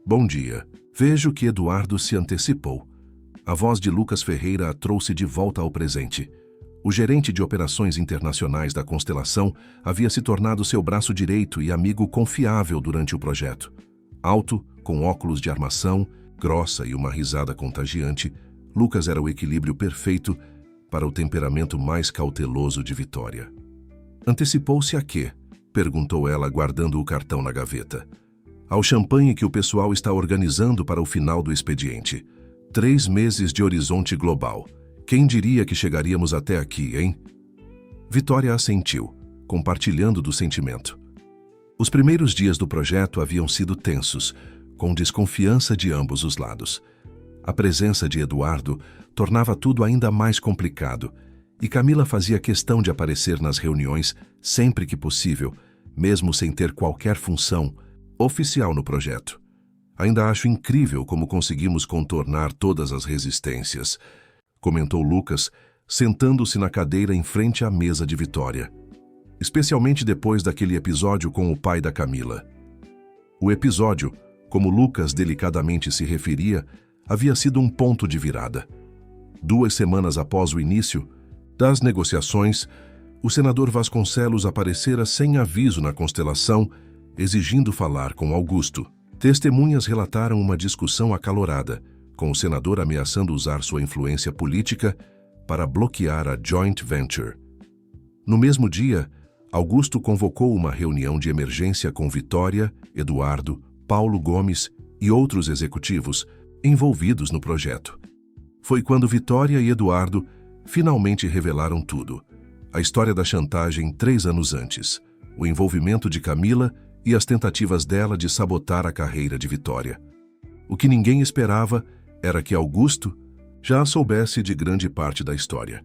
Bom dia. Vejo que Eduardo se antecipou. A voz de Lucas Ferreira a trouxe de volta ao presente. O gerente de operações internacionais da Constelação havia se tornado seu braço direito e amigo confiável durante o projeto. Alto, com óculos de armação, grossa e uma risada contagiante, Lucas era o equilíbrio perfeito para o temperamento mais cauteloso de Vitória. Antecipou-se a quê? Perguntou ela, guardando o cartão na gaveta. Ao champanhe que o pessoal está organizando para o final do expediente. 3 meses de Horizonte Global. Quem diria que chegaríamos até aqui, hein? Vitória assentiu, compartilhando do sentimento. Os primeiros dias do projeto haviam sido tensos, com desconfiança de ambos os lados. A presença de Eduardo tornava tudo ainda mais complicado, e Camila fazia questão de aparecer nas reuniões sempre que possível, mesmo sem ter qualquer função oficial no projeto. Ainda acho incrível como conseguimos contornar todas as resistências, comentou Lucas, sentando-se na cadeira em frente à mesa de Vitória. Especialmente depois daquele episódio com o pai da Camila. O episódio, como Lucas delicadamente se referia, havia sido um ponto de virada. 2 semanas após o início das negociações, o senador Vasconcelos aparecera sem aviso na Constelação, exigindo falar com Augusto. Testemunhas relataram uma discussão acalorada, com o senador ameaçando usar sua influência política para bloquear a Joint Venture. No mesmo dia, Augusto convocou uma reunião de emergência com Vitória, Eduardo, Paulo Gomes e outros executivos envolvidos no projeto. Foi quando Vitória e Eduardo finalmente revelaram tudo. A história da chantagem 3 anos antes, o envolvimento de Camila e as tentativas dela de sabotar a carreira de Vitória. O que ninguém esperava era que Augusto já soubesse de grande parte da história.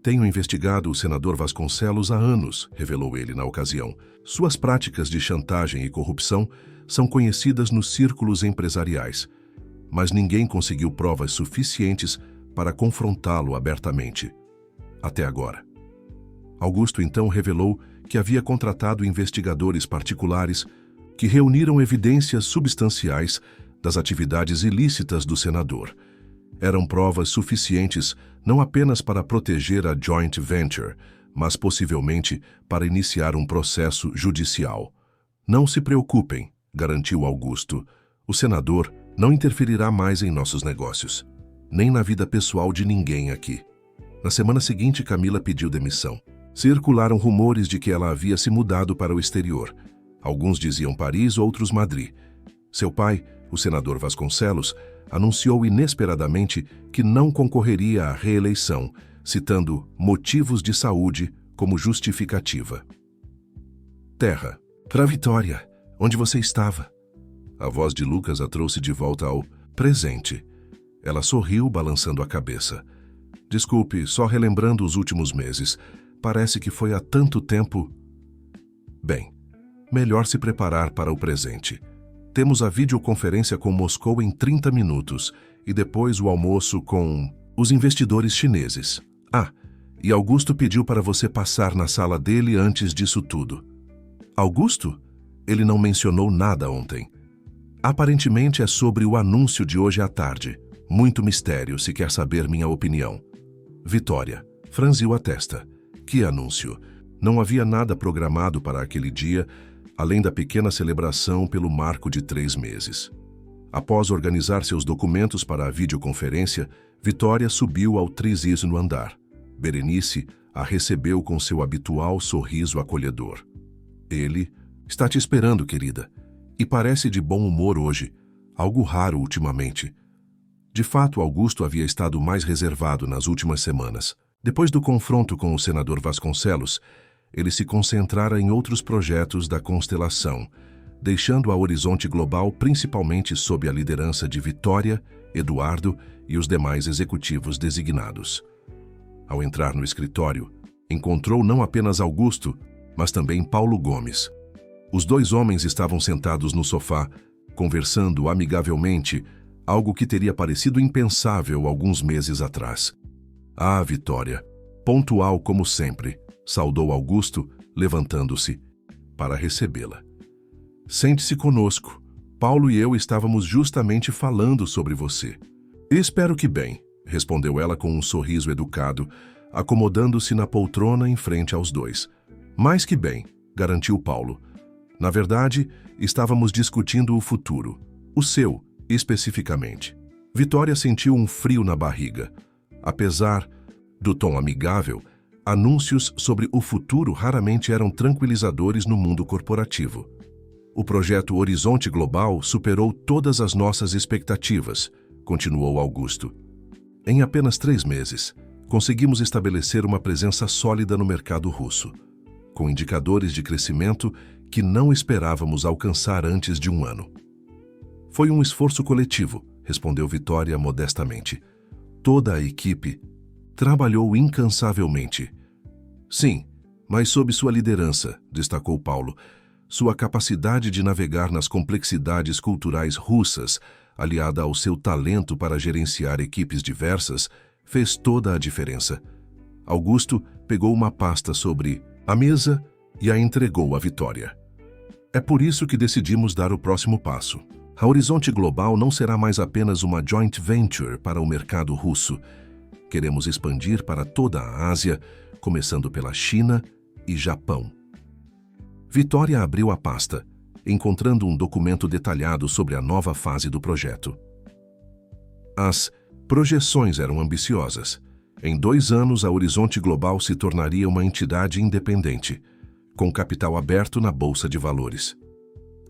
Tenho investigado o senador Vasconcelos há anos, revelou ele na ocasião. Suas práticas de chantagem e corrupção são conhecidas nos círculos empresariais, mas ninguém conseguiu provas suficientes para confrontá-lo abertamente. Até agora. Augusto então revelou que havia contratado investigadores particulares que reuniram evidências substanciais das atividades ilícitas do senador. Eram provas suficientes não apenas para proteger a Joint Venture, mas possivelmente para iniciar um processo judicial. Não se preocupem, garantiu Augusto. O senador não interferirá mais em nossos negócios, nem na vida pessoal de ninguém aqui. Na semana seguinte, Camila pediu demissão. Circularam rumores de que ela havia se mudado para o exterior. Alguns diziam Paris, outros Madrid. Seu pai, o senador Vasconcelos, anunciou inesperadamente que não concorreria à reeleição, citando motivos de saúde como justificativa. Terra, para Vitória, onde você estava? A voz de Lucas a trouxe de volta ao presente. Ela sorriu, balançando a cabeça. Desculpe, só relembrando os últimos meses. Parece que foi há tanto tempo. Bem, melhor se preparar para o presente. Temos a videoconferência com Moscou em 30 minutos e depois o almoço com os investidores chineses. E Augusto pediu para você passar na sala dele antes disso tudo. Augusto? Ele não mencionou nada ontem. Aparentemente é sobre o anúncio de hoje à tarde. Muito mistério, se quer saber minha opinião. Vitória franziu a testa. Que anúncio? Não havia nada programado para aquele dia, além da pequena celebração pelo marco de 3 meses. Após organizar seus documentos para a videoconferência, Vitória subiu ao 30º andar. Berenice a recebeu com seu habitual sorriso acolhedor. Ele está te esperando, querida, e parece de bom humor hoje, algo raro ultimamente. De fato, Augusto havia estado mais reservado nas últimas semanas. Depois do confronto com o senador Vasconcelos, ele se concentrara em outros projetos da constelação, deixando a Horizonte Global principalmente sob a liderança de Vitória, Eduardo e os demais executivos designados. Ao entrar no escritório, encontrou não apenas Augusto, mas também Paulo Gomes. Os 2 homens estavam sentados no sofá, conversando amigavelmente, algo que teria parecido impensável alguns meses atrás. Vitória, pontual como sempre, saudou Augusto, levantando-se para recebê-la. Sente-se conosco. Paulo e eu estávamos justamente falando sobre você. Espero que bem, respondeu ela com um sorriso educado, acomodando-se na poltrona em frente aos 2. Mais que bem, garantiu Paulo. Na verdade, estávamos discutindo o futuro, o seu, especificamente. Vitória sentiu um frio na barriga. Apesar do tom amigável, anúncios sobre o futuro raramente eram tranquilizadores no mundo corporativo. O projeto Horizonte Global superou todas as nossas expectativas, continuou Augusto. Em apenas 3 meses, conseguimos estabelecer uma presença sólida no mercado russo, com indicadores de crescimento que não esperávamos alcançar antes de 1 ano. Foi um esforço coletivo, respondeu Vitória modestamente. Toda a equipe trabalhou incansavelmente. Sim, mas sob sua liderança, destacou Paulo, sua capacidade de navegar nas complexidades culturais russas, aliada ao seu talento para gerenciar equipes diversas, fez toda a diferença. Augusto pegou uma pasta sobre a mesa e a entregou à Vitória. É por isso que decidimos dar o próximo passo. A Horizonte Global não será mais apenas uma joint venture para o mercado russo. Queremos expandir para toda a Ásia, começando pela China e Japão. Vitória abriu a pasta, encontrando um documento detalhado sobre a nova fase do projeto. As projeções eram ambiciosas. Em 2 anos, a Horizonte Global se tornaria uma entidade independente, com capital aberto na Bolsa de Valores.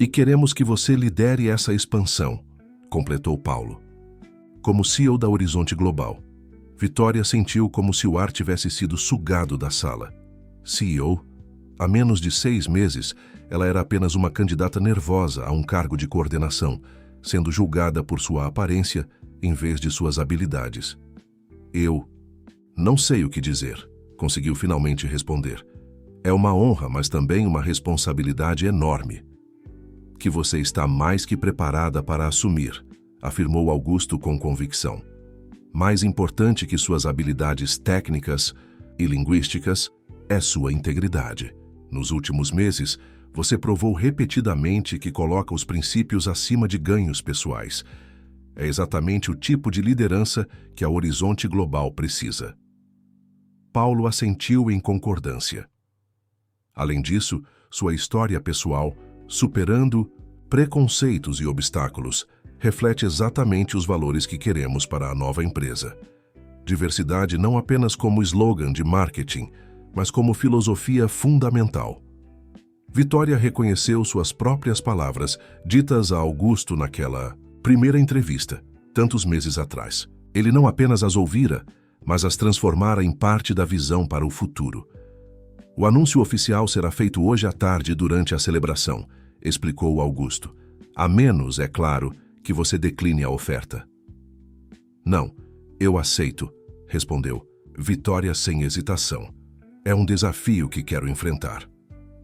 E queremos que você lidere essa expansão, completou Paulo. Como CEO da Horizonte Global, Vitória sentiu como se o ar tivesse sido sugado da sala. CEO? Há menos de 6 meses, ela era apenas uma candidata nervosa a um cargo de coordenação, sendo julgada por sua aparência em vez de suas habilidades. Eu não sei o que dizer, conseguiu finalmente responder. É uma honra, mas também uma responsabilidade enorme, que você está mais que preparada para assumir, afirmou Augusto com convicção. Mais importante que suas habilidades técnicas e linguísticas é sua integridade. Nos últimos meses, você provou repetidamente que coloca os princípios acima de ganhos pessoais. É exatamente o tipo de liderança que a Horizonte Global precisa. Paulo assentiu em concordância. Além disso, sua história pessoal, superando preconceitos e obstáculos, reflete exatamente os valores que queremos para a nova empresa. Diversidade não apenas como slogan de marketing, mas como filosofia fundamental. Vitória reconheceu suas próprias palavras, ditas a Augusto naquela primeira entrevista, tantos meses atrás. Ele não apenas as ouvira, mas as transformara em parte da visão para o futuro. O anúncio oficial será feito hoje à tarde durante a celebração, explicou Augusto. A menos, é claro, que você decline a oferta. Não, eu aceito, respondeu Vitória sem hesitação. É um desafio que quero enfrentar.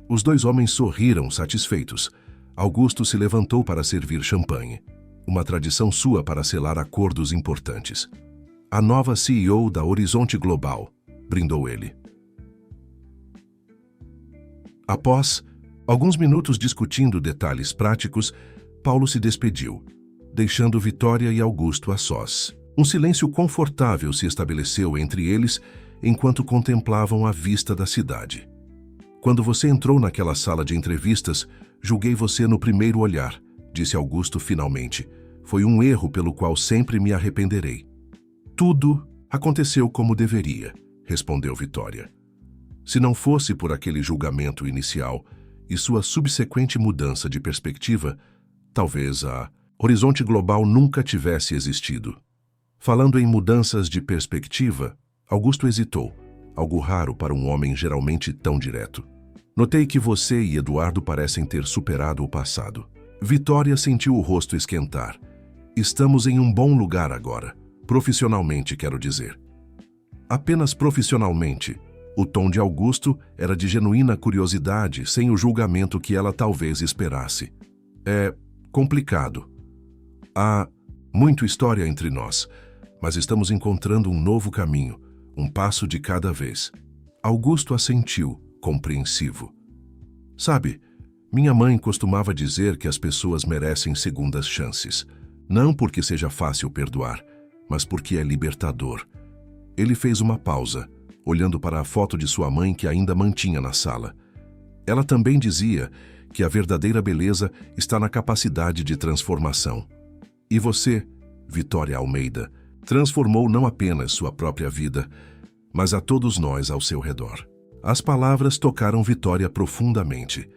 Os dois homens sorriram satisfeitos. Augusto se levantou para servir champanhe, uma tradição sua para selar acordos importantes. A nova CEO da Horizonte Global, brindou ele. Após alguns minutos discutindo detalhes práticos, Paulo se despediu, deixando Vitória e Augusto a sós. Um silêncio confortável se estabeleceu entre eles enquanto contemplavam a vista da cidade. Quando você entrou naquela sala de entrevistas, julguei você no primeiro olhar, disse Augusto finalmente. Foi um erro pelo qual sempre me arrependerei. Tudo aconteceu como deveria, respondeu Vitória. Se não fosse por aquele julgamento inicial e sua subsequente mudança de perspectiva, talvez a Horizonte Global nunca tivesse existido. Falando em mudanças de perspectiva, Augusto hesitou, algo raro para um homem geralmente tão direto. Notei que você e Eduardo parecem ter superado o passado. Vitória sentiu o rosto esquentar. Estamos em um bom lugar agora. Profissionalmente, quero dizer. Apenas profissionalmente. O tom de Augusto era de genuína curiosidade, sem o julgamento que ela talvez esperasse. É complicado. Há muita história entre nós, mas estamos encontrando um novo caminho, um passo de cada vez. Augusto assentiu, compreensivo. Sabe, minha mãe costumava dizer que as pessoas merecem segundas chances. Não porque seja fácil perdoar, mas porque é libertador. Ele fez uma pausa, olhando para a foto de sua mãe que ainda mantinha na sala. Ela também dizia que a verdadeira beleza está na capacidade de transformação. E você, Vitória Almeida, transformou não apenas sua própria vida, mas a todos nós ao seu redor. As palavras tocaram Vitória profundamente.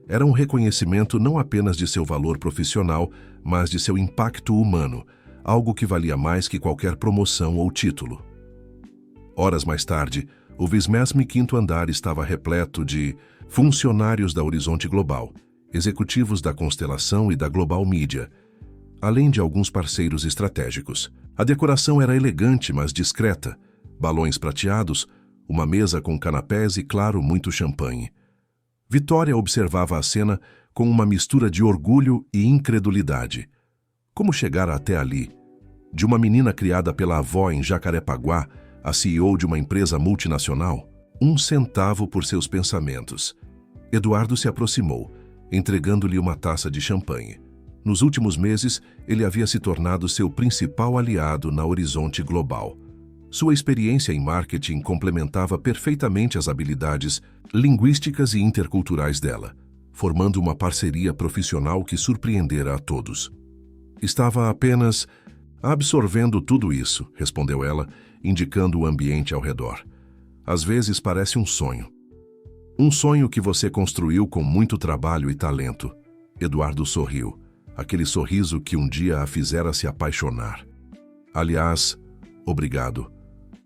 Era um reconhecimento não apenas de seu valor profissional, mas de seu impacto humano, algo que valia mais que qualquer promoção ou título. Horas mais tarde, o 25º andar estava repleto de funcionários da Horizonte Global, executivos da Constelação e da Global Mídia, além de alguns parceiros estratégicos. A decoração era elegante, mas discreta. Balões prateados, uma mesa com canapés e, claro, muito champanhe. Vitória observava a cena com uma mistura de orgulho e incredulidade. Como chegar até ali? De uma menina criada pela avó em Jacarepaguá, a CEO de uma empresa multinacional, 1 centavo por seus pensamentos. Eduardo se aproximou, entregando-lhe uma taça de champanhe. Nos últimos meses, ele havia se tornado seu principal aliado na Horizonte Global. Sua experiência em marketing complementava perfeitamente as habilidades linguísticas e interculturais dela, formando uma parceria profissional que surpreendera a todos. Estava apenas absorvendo tudo isso, respondeu ela, indicando o ambiente ao redor. Às vezes parece um sonho. Um sonho que você construiu com muito trabalho e talento. Eduardo sorriu, aquele sorriso que um dia a fizera se apaixonar. Aliás, obrigado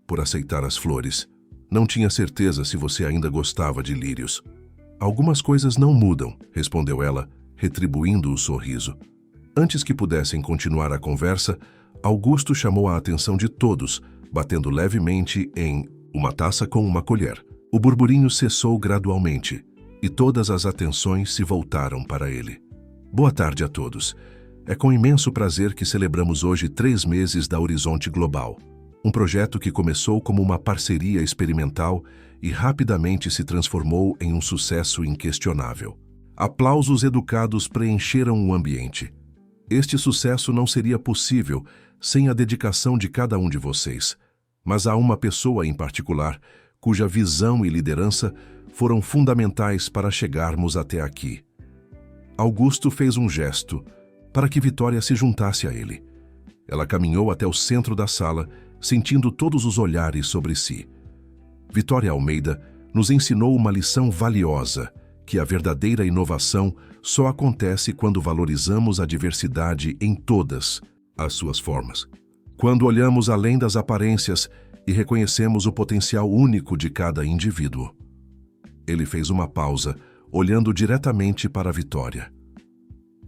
por aceitar as flores. Não tinha certeza se você ainda gostava de lírios. Algumas coisas não mudam, respondeu ela, retribuindo o sorriso. Antes que pudessem continuar a conversa, Augusto chamou a atenção de todos, batendo levemente em uma taça com uma colher. O burburinho cessou gradualmente, e todas as atenções se voltaram para ele. Boa tarde a todos. É com imenso prazer que celebramos hoje 3 meses da Horizonte Global. Um projeto que começou como uma parceria experimental e rapidamente se transformou em um sucesso inquestionável. Aplausos educados preencheram o ambiente. Este sucesso não seria possível sem a dedicação de cada um de vocês. Mas há uma pessoa em particular cuja visão e liderança foram fundamentais para chegarmos até aqui. Augusto fez um gesto para que Vitória se juntasse a ele. Ela caminhou até o centro da sala, sentindo todos os olhares sobre si. Vitória Almeida nos ensinou uma lição valiosa, que a verdadeira inovação só acontece quando valorizamos a diversidade em todas as suas formas. Quando olhamos além das aparências e reconhecemos o potencial único de cada indivíduo. Ele fez uma pausa, olhando diretamente para Vitória.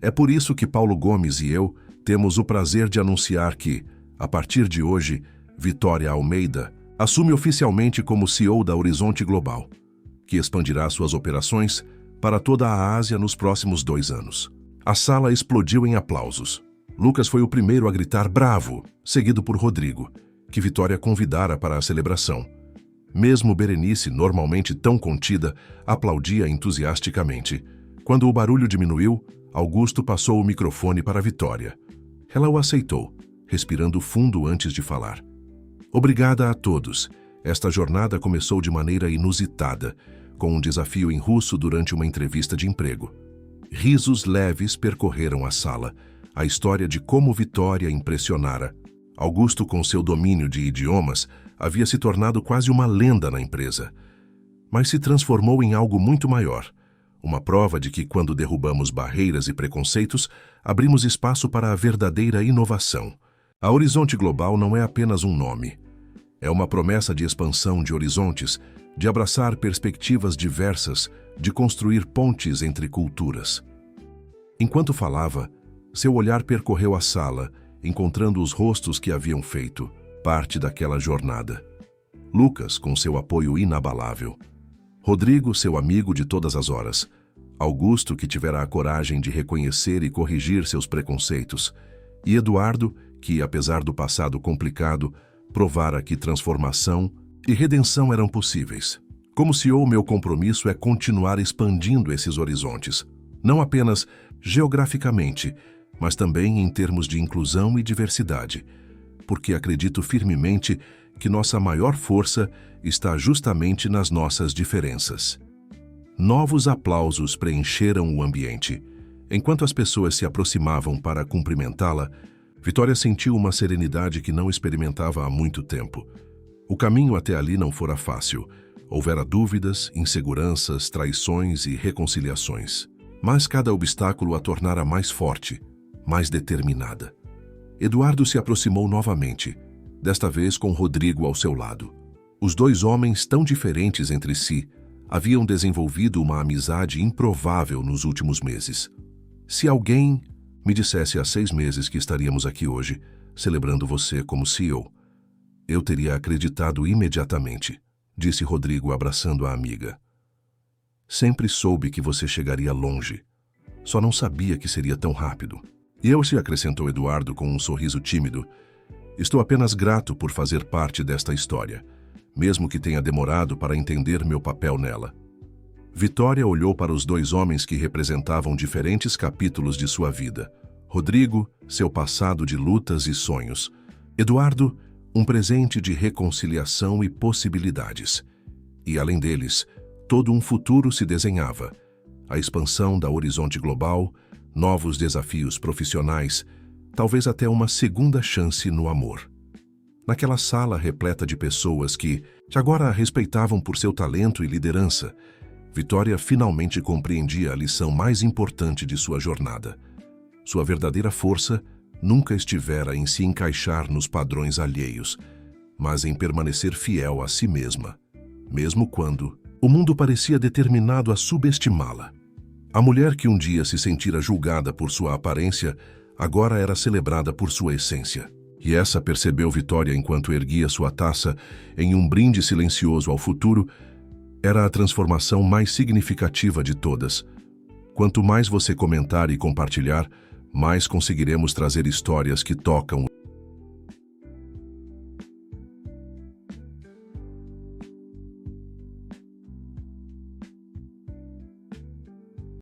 É por isso que Paulo Gomes e eu temos o prazer de anunciar que, a partir de hoje, Vitória Almeida assume oficialmente como CEO da Horizonte Global, que expandirá suas operações para toda a Ásia nos próximos 2 anos. A sala explodiu em aplausos. Lucas foi o primeiro a gritar bravo, seguido por Rodrigo, que Vitória convidara para a celebração. Mesmo Berenice, normalmente tão contida, aplaudia entusiasticamente. Quando o barulho diminuiu, Augusto passou o microfone para Vitória. Ela o aceitou, respirando fundo antes de falar. Obrigada a todos. Esta jornada começou de maneira inusitada, com um desafio em russo durante uma entrevista de emprego. Risos leves percorreram a sala, a história de como Vitória impressionara. Augusto, com seu domínio de idiomas, havia se tornado quase uma lenda na empresa. Mas se transformou em algo muito maior. Uma prova de que, quando derrubamos barreiras e preconceitos, abrimos espaço para a verdadeira inovação. A Horizonte Global não é apenas um nome. É uma promessa de expansão de horizontes, de abraçar perspectivas diversas, de construir pontes entre culturas. Enquanto falava, seu olhar percorreu a sala, encontrando os rostos que haviam feito parte daquela jornada. Lucas, com seu apoio inabalável. Rodrigo, seu amigo de todas as horas. Augusto, que tivera a coragem de reconhecer e corrigir seus preconceitos. E Eduardo, que, apesar do passado complicado, provara que transformação e redenção eram possíveis. Como CEO, meu compromisso é continuar expandindo esses horizontes, não apenas geograficamente, mas também em termos de inclusão e diversidade, porque acredito firmemente que nossa maior força está justamente nas nossas diferenças. Novos aplausos preencheram o ambiente. Enquanto as pessoas se aproximavam para cumprimentá-la, Vitória sentiu uma serenidade que não experimentava há muito tempo. O caminho até ali não fora fácil. Houvera dúvidas, inseguranças, traições e reconciliações. Mas cada obstáculo a tornara mais forte, mais determinada. Eduardo se aproximou novamente, desta vez com Rodrigo ao seu lado. Os 2 homens, tão diferentes entre si, haviam desenvolvido uma amizade improvável nos últimos meses. Se alguém me dissesse há 6 meses que estaríamos aqui hoje, celebrando você como CEO, eu teria acreditado imediatamente, disse Rodrigo abraçando a amiga. Sempre soube que você chegaria longe. Só não sabia que seria tão rápido. E eu, se acrescentou Eduardo com um sorriso tímido, estou apenas grato por fazer parte desta história, mesmo que tenha demorado para entender meu papel nela. Vitória olhou para os 2 homens que representavam diferentes capítulos de sua vida. Rodrigo, seu passado de lutas e sonhos. Eduardo, um presente de reconciliação e possibilidades. E, além deles, todo um futuro se desenhava. A expansão da Horizonte Global, novos desafios profissionais, talvez até uma segunda chance no amor. Naquela sala repleta de pessoas que agora a respeitavam por seu talento e liderança, Vitória finalmente compreendia a lição mais importante de sua jornada. Sua verdadeira força nunca estivera em se encaixar nos padrões alheios, mas em permanecer fiel a si mesma, mesmo quando o mundo parecia determinado a subestimá-la. A mulher que um dia se sentira julgada por sua aparência, agora era celebrada por sua essência. E essa percebeu Vitória enquanto erguia sua taça em um brinde silencioso ao futuro. Era a transformação mais significativa de todas. Quanto mais você comentar e compartilhar, mais conseguiremos trazer histórias que tocam